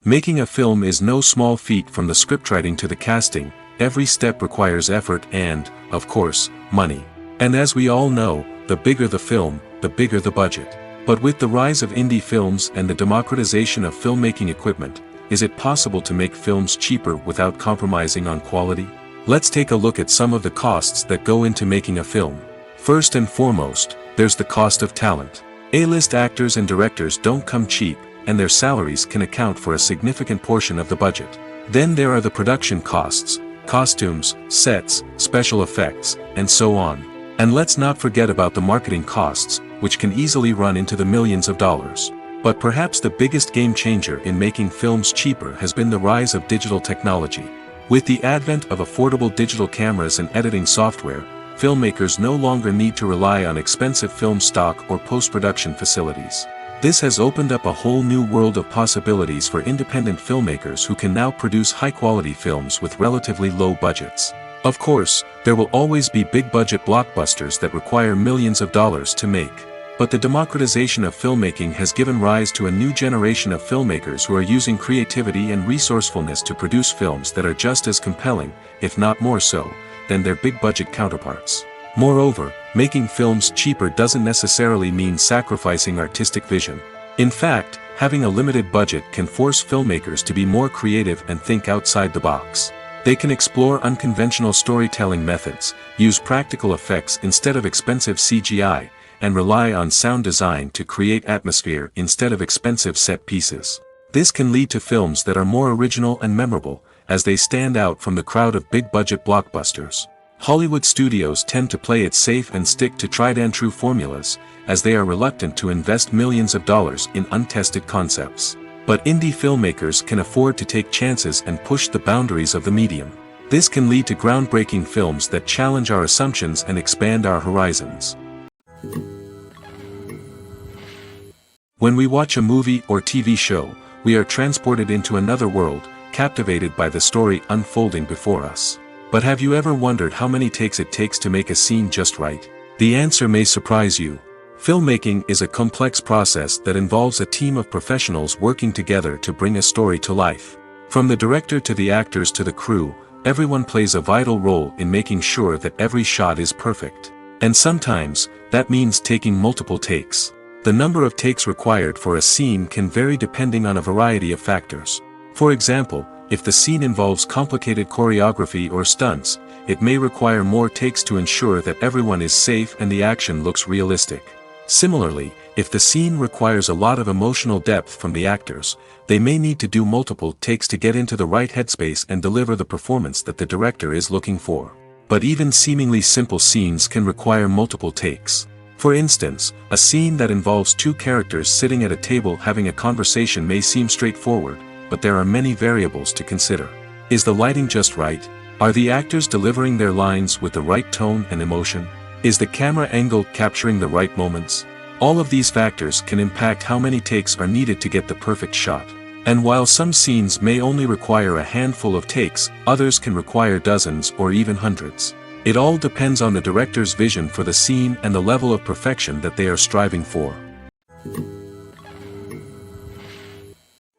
Making a film is no small feat. From the scriptwriting to the casting, every step requires effort and, of course, money. And as we all know, the bigger the film, the bigger the budget. But with the rise of indie films and the democratization of filmmaking equipment, is it possible to make films cheaper without compromising on quality? Let's take a look at some of the costs that go into making a film. First and foremost, there's the cost of talent. A-list actors and directors don't come cheap, and their salaries can account for a significant portion of the budget. Then there are the production costs, costumes, sets, special effects, and so on. And let's not forget about the marketing costs, which can easily run into the millions of dollars. But perhaps the biggest game changer in making films cheaper has been the rise of digital technology. With the advent of affordable digital cameras and editing software, filmmakers no longer need to rely on expensive film stock or post-production facilities. This has opened up a whole new world of possibilities for independent filmmakers who can now produce high-quality films with relatively low budgets. Of course, there will always be big-budget blockbusters that require millions of dollars to make. But the democratization of filmmaking has given rise to a new generation of filmmakers who are using creativity and resourcefulness to produce films that are just as compelling, if not more so, than their big-budget counterparts. Moreover, making films cheaper doesn't necessarily mean sacrificing artistic vision. In fact, having a limited budget can force filmmakers to be more creative and think outside the box. They can explore unconventional storytelling methods, use practical effects instead of expensive CGI, and rely on sound design to create atmosphere instead of expensive set pieces. This can lead to films that are more original and memorable, as they stand out from the crowd of big-budget blockbusters. Hollywood studios tend to play it safe and stick to tried-and-true formulas, as they are reluctant to invest millions of dollars in untested concepts. But indie filmmakers can afford to take chances and push the boundaries of the medium. This can lead to groundbreaking films that challenge our assumptions and expand our horizons. When we watch a movie or TV show, we are transported into another world, captivated by the story unfolding before us. But have you ever wondered how many takes it takes to make a scene just right? The answer may surprise you. Filmmaking is a complex process that involves a team of professionals working together to bring a story to life. From the director to the actors to the crew, everyone plays a vital role in making sure that every shot is perfect. And sometimes, that means taking multiple takes. The number of takes required for a scene can vary depending on a variety of factors. For example, if the scene involves complicated choreography or stunts, it may require more takes to ensure that everyone is safe and the action looks realistic. Similarly, if the scene requires a lot of emotional depth from the actors, they may need to do multiple takes to get into the right headspace and deliver the performance that the director is looking for. But even seemingly simple scenes can require multiple takes. For instance, a scene that involves two characters sitting at a table having a conversation may seem straightforward, but there are many variables to consider. Is the lighting just right? Are the actors delivering their lines with the right tone and emotion? Is the camera angle capturing the right moments? All of these factors can impact how many takes are needed to get the perfect shot. And while some scenes may only require a handful of takes, others can require dozens or even hundreds. It all depends on the director's vision for the scene and the level of perfection that they are striving for.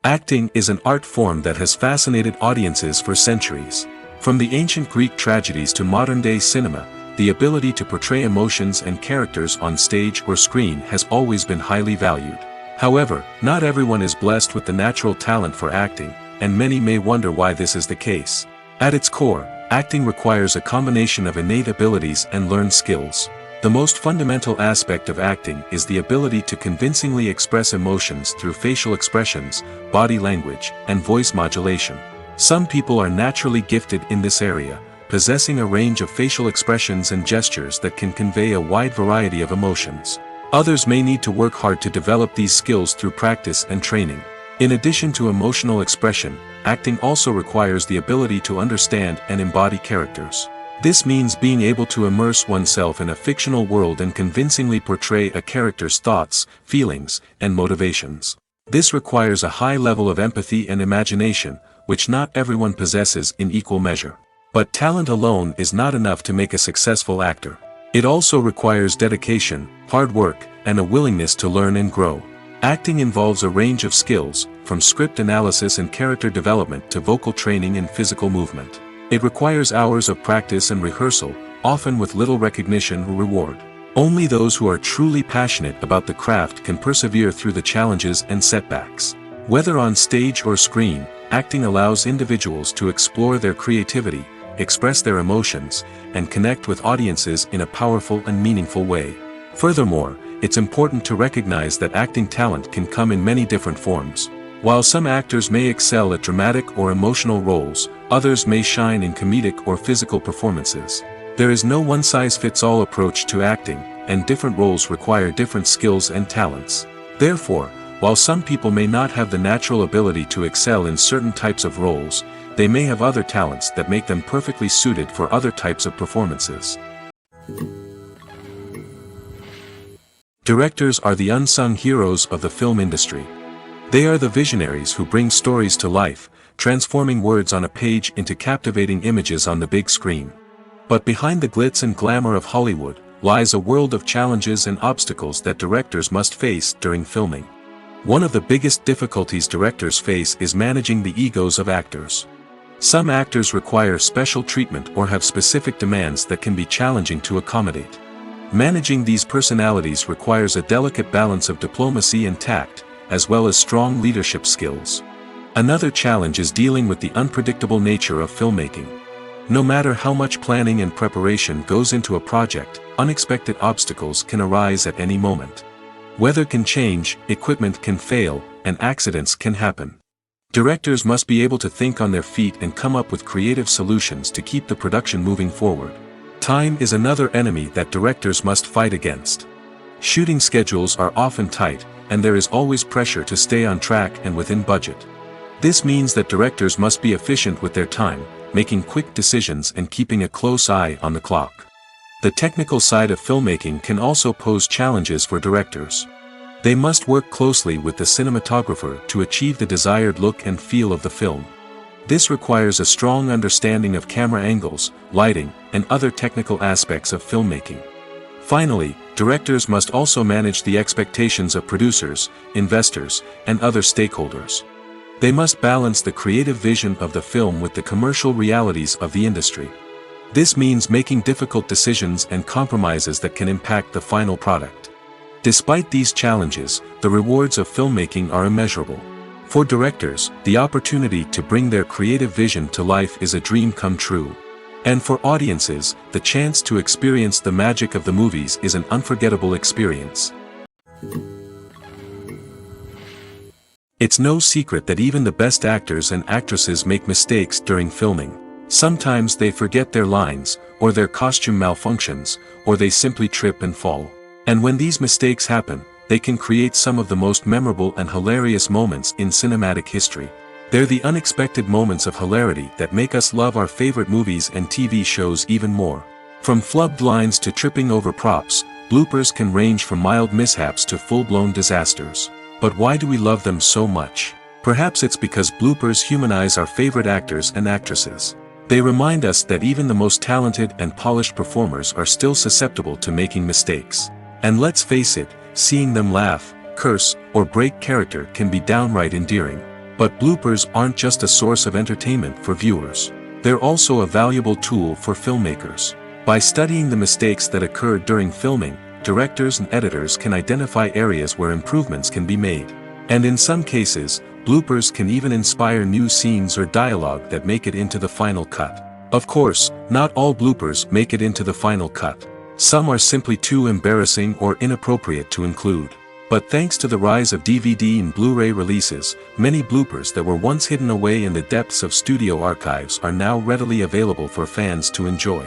Acting is an art form that has fascinated audiences for centuries. From the ancient Greek tragedies to modern-day cinema, the ability to portray emotions and characters on stage or screen has always been highly valued. However, not everyone is blessed with the natural talent for acting, and many may wonder why this is the case. At its core, acting requires a combination of innate abilities and learned skills. The most fundamental aspect of acting is the ability to convincingly express emotions through facial expressions, body language, and voice modulation. Some people are naturally gifted in this area, possessing a range of facial expressions and gestures that can convey a wide variety of emotions. Others may need to work hard to develop these skills through practice and training. In addition to emotional expression, acting also requires the ability to understand and embody characters. This means being able to immerse oneself in a fictional world and convincingly portray a character's thoughts, feelings, and motivations. This requires a high level of empathy and imagination, which not everyone possesses in equal measure. But talent alone is not enough to make a successful actor. It also requires dedication, hard work, and a willingness to learn and grow. Acting involves a range of skills, from script analysis and character development to vocal training and physical movement. It requires hours of practice and rehearsal, often with little recognition or reward. Only those who are truly passionate about the craft can persevere through the challenges and setbacks. Whether on stage or screen, acting allows individuals to explore their creativity, express their emotions, and connect with audiences in a powerful and meaningful way. Furthermore, it's important to recognize that acting talent can come in many different forms. While some actors may excel at dramatic or emotional roles, others may shine in comedic or physical performances. There is no one-size-fits-all approach to acting, and different roles require different skills and talents. Therefore, while some people may not have the natural ability to excel in certain types of roles, they may have other talents that make them perfectly suited for other types of performances. Directors are the unsung heroes of the film industry. They are the visionaries who bring stories to life, transforming words on a page into captivating images on the big screen. But behind the glitz and glamour of Hollywood, lies a world of challenges and obstacles that directors must face during filming. One of the biggest difficulties directors face is managing the egos of actors. Some actors require special treatment or have specific demands that can be challenging to accommodate. Managing these personalities requires a delicate balance of diplomacy and tact, as well as strong leadership skills. Another challenge is dealing with the unpredictable nature of filmmaking. No matter how much planning and preparation goes into a project, unexpected obstacles can arise at any moment. Weather can change, equipment can fail, and accidents can happen. Directors must be able to think on their feet and come up with creative solutions to keep the production moving forward. Time is another enemy that directors must fight against. Shooting schedules are often tight, and there is always pressure to stay on track and within budget. This means that directors must be efficient with their time, making quick decisions and keeping a close eye on the clock. The technical side of filmmaking can also pose challenges for directors. They must work closely with the cinematographer to achieve the desired look and feel of the film. This requires a strong understanding of camera angles, lighting, and other technical aspects of filmmaking. Finally, directors must also manage the expectations of producers, investors, and other stakeholders. They must balance the creative vision of the film with the commercial realities of the industry. This means making difficult decisions and compromises that can impact the final product. Despite these challenges, the rewards of filmmaking are immeasurable. For directors, the opportunity to bring their creative vision to life is a dream come true. And for audiences, the chance to experience the magic of the movies is an unforgettable experience. It's no secret that even the best actors and actresses make mistakes during filming. Sometimes they forget their lines, or their costume malfunctions, or they simply trip and fall. And when these mistakes happen, they can create some of the most memorable and hilarious moments in cinematic history. They're the unexpected moments of hilarity that make us love our favorite movies and TV shows even more. From flubbed lines to tripping over props, bloopers can range from mild mishaps to full-blown disasters. But why do we love them so much? Perhaps it's because bloopers humanize our favorite actors and actresses. They remind us that even the most talented and polished performers are still susceptible to making mistakes. And let's face it, seeing them laugh, curse, or break character can be downright endearing. But bloopers aren't just a source of entertainment for viewers. They're also a valuable tool for filmmakers. By studying the mistakes that occurred during filming, directors and editors can identify areas where improvements can be made. And in some cases, bloopers can even inspire new scenes or dialogue that make it into the final cut. Of course, not all bloopers make it into the final cut. Some are simply too embarrassing or inappropriate to include. But thanks to the rise of DVD and Blu-ray releases, many bloopers that were once hidden away in the depths of studio archives are now readily available for fans to enjoy.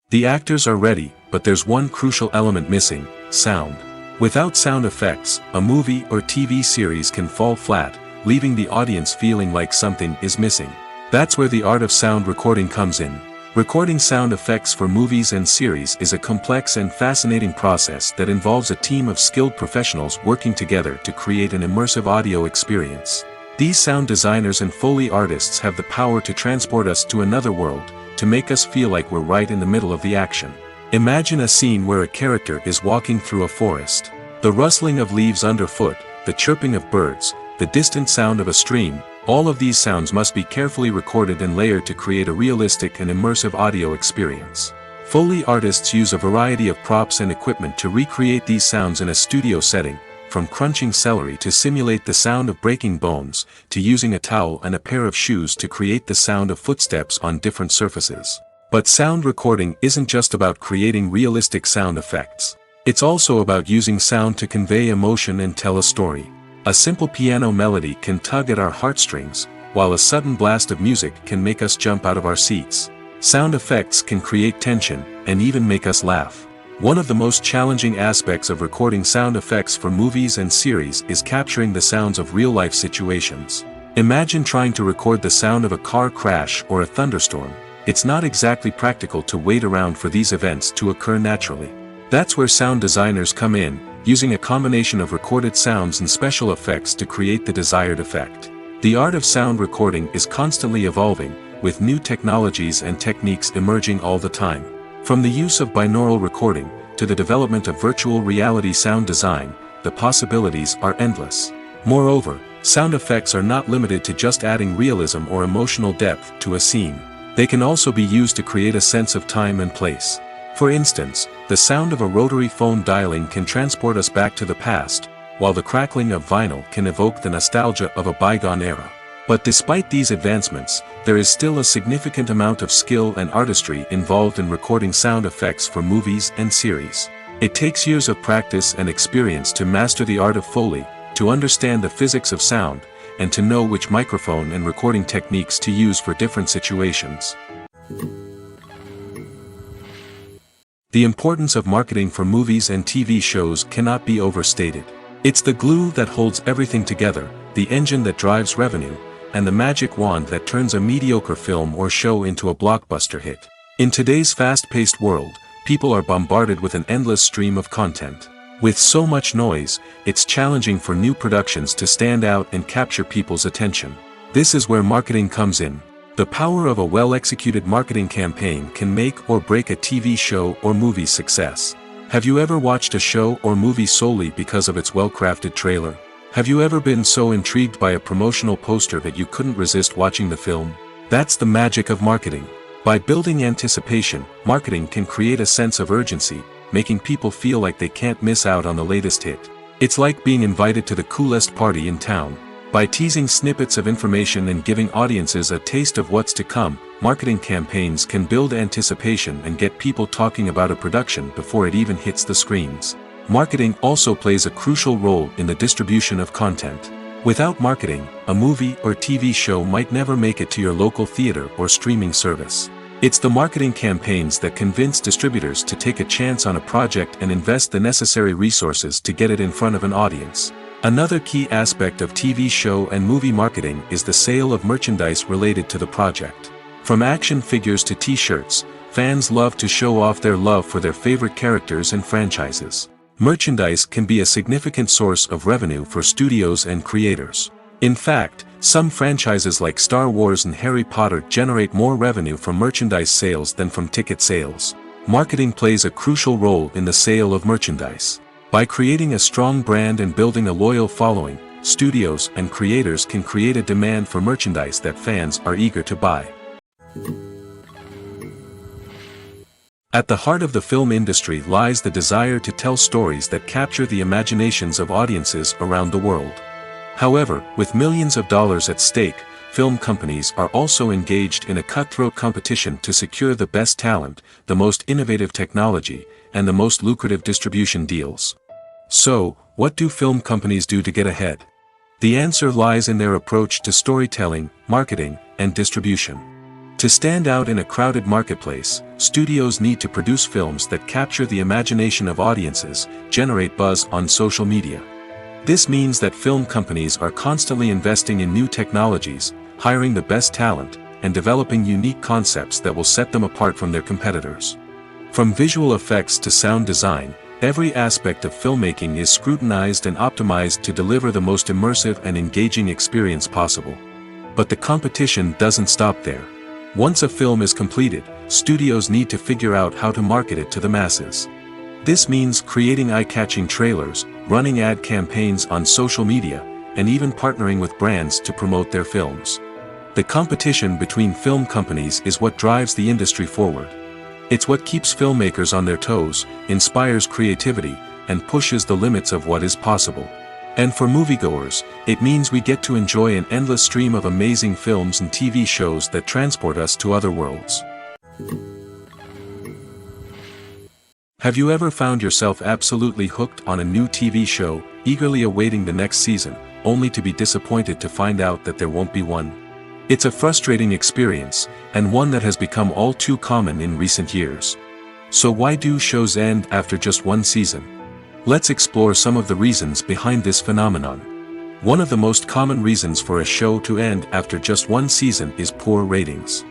The actors are ready, but there's one crucial element missing: sound. Without sound effects, a movie or TV series can fall flat, leaving the audience feeling like something is missing. That's where the art of sound recording comes in. Recording sound effects for movies and series is a complex and fascinating process that involves a team of skilled professionals working together to create an immersive audio experience. These sound designers and Foley artists have the power to transport us to another world, to make us feel like we're right in the middle of the action. Imagine a scene where a character is walking through a forest. The rustling of leaves underfoot, the chirping of birds, the distant sound of a stream, all of these sounds must be carefully recorded and layered to create a realistic and immersive audio experience. Foley artists use a variety of props and equipment to recreate these sounds in a studio setting, from crunching celery to simulate the sound of breaking bones, to using a towel and a pair of shoes to create the sound of footsteps on different surfaces. But sound recording isn't just about creating realistic sound effects. It's also about using sound to convey emotion and tell a story. A simple piano melody can tug at our heartstrings, while a sudden blast of music can make us jump out of our seats. Sound effects can create tension, and even make us laugh. One of the most challenging aspects of recording sound effects for movies and series is capturing the sounds of real-life situations. Imagine trying to record the sound of a car crash or a thunderstorm. It's not exactly practical to wait around for these events to occur naturally. That's where sound designers come in, using a combination of recorded sounds and special effects to create the desired effect. The art of sound recording is constantly evolving, with new technologies and techniques emerging all the time. From the use of binaural recording, to the development of virtual reality sound design, the possibilities are endless. Moreover, sound effects are not limited to just adding realism or emotional depth to a scene. They can also be used to create a sense of time and place. For instance, the sound of a rotary phone dialing can transport us back to the past, while the crackling of vinyl can evoke the nostalgia of a bygone era. But despite these advancements, there is still a significant amount of skill and artistry involved in recording sound effects for movies and series. It takes years of practice and experience to master the art of Foley, to understand the physics of sound, and to know which microphone and recording techniques to use for different situations. The importance of marketing for movies and TV shows cannot be overstated. It's the glue that holds everything together, the engine that drives revenue, and the magic wand that turns a mediocre film or show into a blockbuster hit. In today's fast-paced world, people are bombarded with an endless stream of content. With so much noise, it's challenging for new productions to stand out and capture people's attention. This is where marketing comes in. The power of a well-executed marketing campaign can make or break a TV show or movie's success. Have you ever watched a show or movie solely because of its well-crafted trailer? Have you ever been so intrigued by a promotional poster that you couldn't resist watching the film? That's the magic of marketing. By building anticipation, marketing can create a sense of urgency, making people feel like they can't miss out on the latest hit. It's like being invited to the coolest party in town. By teasing snippets of information and giving audiences a taste of what's to come, marketing campaigns can build anticipation and get people talking about a production before it even hits the screens. Marketing also plays a crucial role in the distribution of content. Without marketing, a movie or TV show might never make it to your local theater or streaming service. It's the marketing campaigns that convince distributors to take a chance on a project and invest the necessary resources to get it in front of an audience. Another key aspect of TV show and movie marketing is the sale of merchandise related to the project. From action figures to t-shirts, fans love to show off their love for their favorite characters and franchises. Merchandise can be a significant source of revenue for studios and creators. In fact, some franchises like Star Wars and Harry Potter generate more revenue from merchandise sales than from ticket sales. Marketing plays a crucial role in the sale of merchandise. By creating a strong brand and building a loyal following, studios and creators can create a demand for merchandise that fans are eager to buy. At the heart of the film industry lies the desire to tell stories that capture the imaginations of audiences around the world. However, with millions of dollars at stake, film companies are also engaged in a cutthroat competition to secure the best talent, the most innovative technology, and the most lucrative distribution deals. So, what do film companies do to get ahead? The answer lies in their approach to storytelling, marketing, and distribution. To stand out in a crowded marketplace, studios need to produce films that capture the imagination of audiences, generate buzz on social media. This means that film companies are constantly investing in new technologies, hiring the best talent, and developing unique concepts that will set them apart from their competitors. From visual effects to sound design, every aspect of filmmaking is scrutinized and optimized to deliver the most immersive and engaging experience possible. But the competition doesn't stop there. Once a film is completed, studios need to figure out how to market it to the masses. This means creating eye-catching trailers, running ad campaigns on social media, and even partnering with brands to promote their films. The competition between film companies is what drives the industry forward. It's what keeps filmmakers on their toes, inspires creativity, and pushes the limits of what is possible. And for moviegoers, it means we get to enjoy an endless stream of amazing films and TV shows that transport us to other worlds. Have you ever found yourself absolutely hooked on a new TV show, eagerly awaiting the next season, only to be disappointed to find out that there won't be one? It's a frustrating experience, and one that has become all too common in recent years. So why do shows end after just one season? Let's explore some of the reasons behind this phenomenon. One of the most common reasons for a show to end after just one season is poor ratings.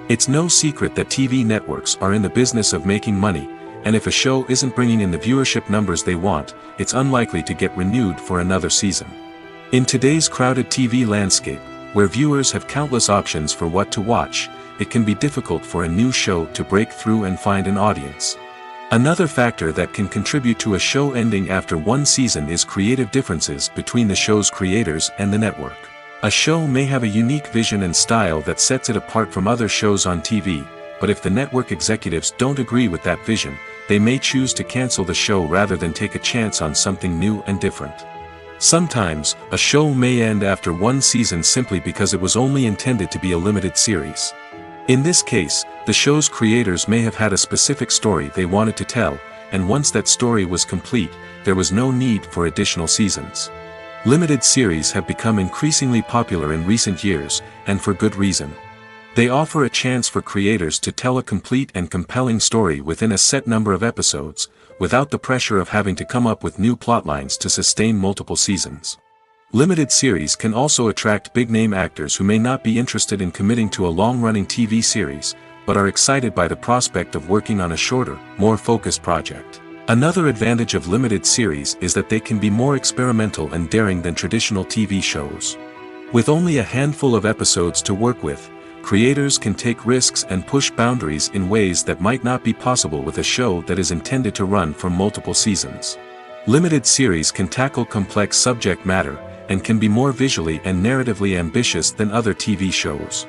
It's no secret that TV networks are in the business of making money, and if a show isn't bringing in the viewership numbers they want, it's unlikely to get renewed for another season. In today's crowded TV landscape, where viewers have countless options for what to watch, it can be difficult for a new show to break through and find an audience. Another factor that can contribute to a show ending after one season is creative differences between the show's creators and the network. A show may have a unique vision and style that sets it apart from other shows on TV, but if the network executives don't agree with that vision, they may choose to cancel the show rather than take a chance on something new and different. Sometimes, a show may end after one season simply because it was only intended to be a limited series. In this case, the show's creators may have had a specific story they wanted to tell, and once that story was complete, there was no need for additional seasons. Limited series have become increasingly popular in recent years, and for good reason. They offer a chance for creators to tell a complete and compelling story within a set number of episodes, without the pressure of having to come up with new plotlines to sustain multiple seasons. Limited series can also attract big-name actors who may not be interested in committing to a long-running TV series, but are excited by the prospect of working on a shorter, more focused project. Another advantage of limited series is that they can be more experimental and daring than traditional TV shows. With only a handful of episodes to work with, creators can take risks and push boundaries in ways that might not be possible with a show that is intended to run for multiple seasons. Limited series can tackle complex subject matter, and can be more visually and narratively ambitious than other TV shows.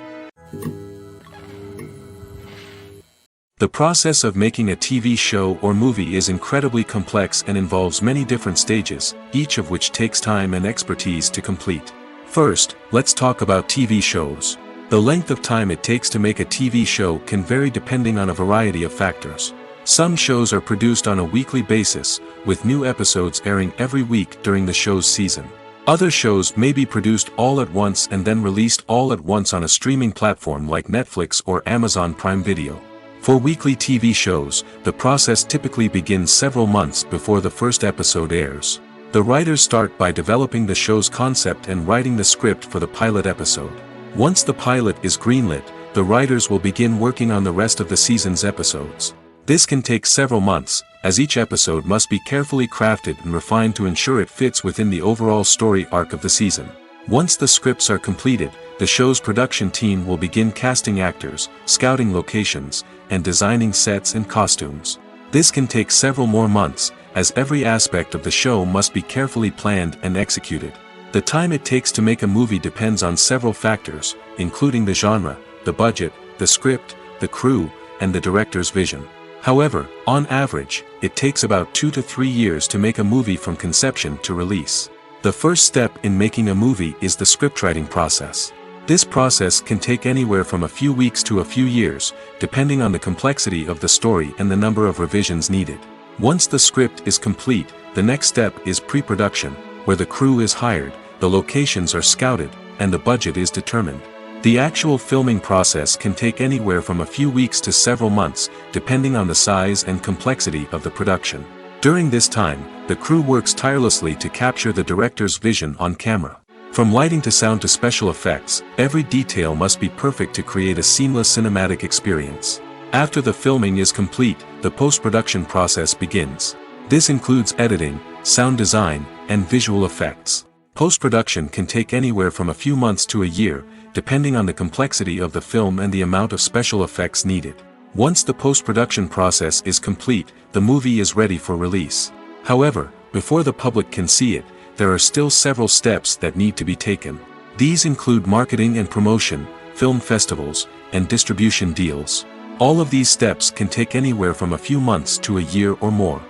The process of making a TV show or movie is incredibly complex and involves many different stages, each of which takes time and expertise to complete. First, let's talk about TV shows. The length of time it takes to make a TV show can vary depending on a variety of factors. Some shows are produced on a weekly basis, with new episodes airing every week during the show's season. Other shows may be produced all at once and then released all at once on a streaming platform like Netflix or Amazon Prime Video. For weekly TV shows, the process typically begins several months before the first episode airs. The writers start by developing the show's concept and writing the script for the pilot episode. Once the pilot is greenlit, the writers will begin working on the rest of the season's episodes. This can take several months, as each episode must be carefully crafted and refined to ensure it fits within the overall story arc of the season. Once the scripts are completed, the show's production team will begin casting actors, scouting locations, and designing sets and costumes. This can take several more months, as every aspect of the show must be carefully planned and executed. The time it takes to make a movie depends on several factors, including the genre, the budget, the script, the crew, and the director's vision. However, on average, it takes about 2 to 3 years to make a movie from conception to release. The first step in making a movie is the scriptwriting process. This process can take anywhere from a few weeks to a few years, depending on the complexity of the story and the number of revisions needed. Once the script is complete, the next step is pre-production, where the crew is hired, the locations are scouted, and the budget is determined. The actual filming process can take anywhere from a few weeks to several months, depending on the size and complexity of the production. During this time, the crew works tirelessly to capture the director's vision on camera. From lighting to sound to special effects, every detail must be perfect to create a seamless cinematic experience. After the filming is complete, the post-production process begins. This includes editing, sound design, and visual effects. Post-production can take anywhere from a few months to a year, depending on the complexity of the film and the amount of special effects needed. Once the post-production process is complete, the movie is ready for release. However, before the public can see it, there are still several steps that need to be taken. These include marketing and promotion, film festivals, and distribution deals. All of these steps can take anywhere from a few months to a year or more.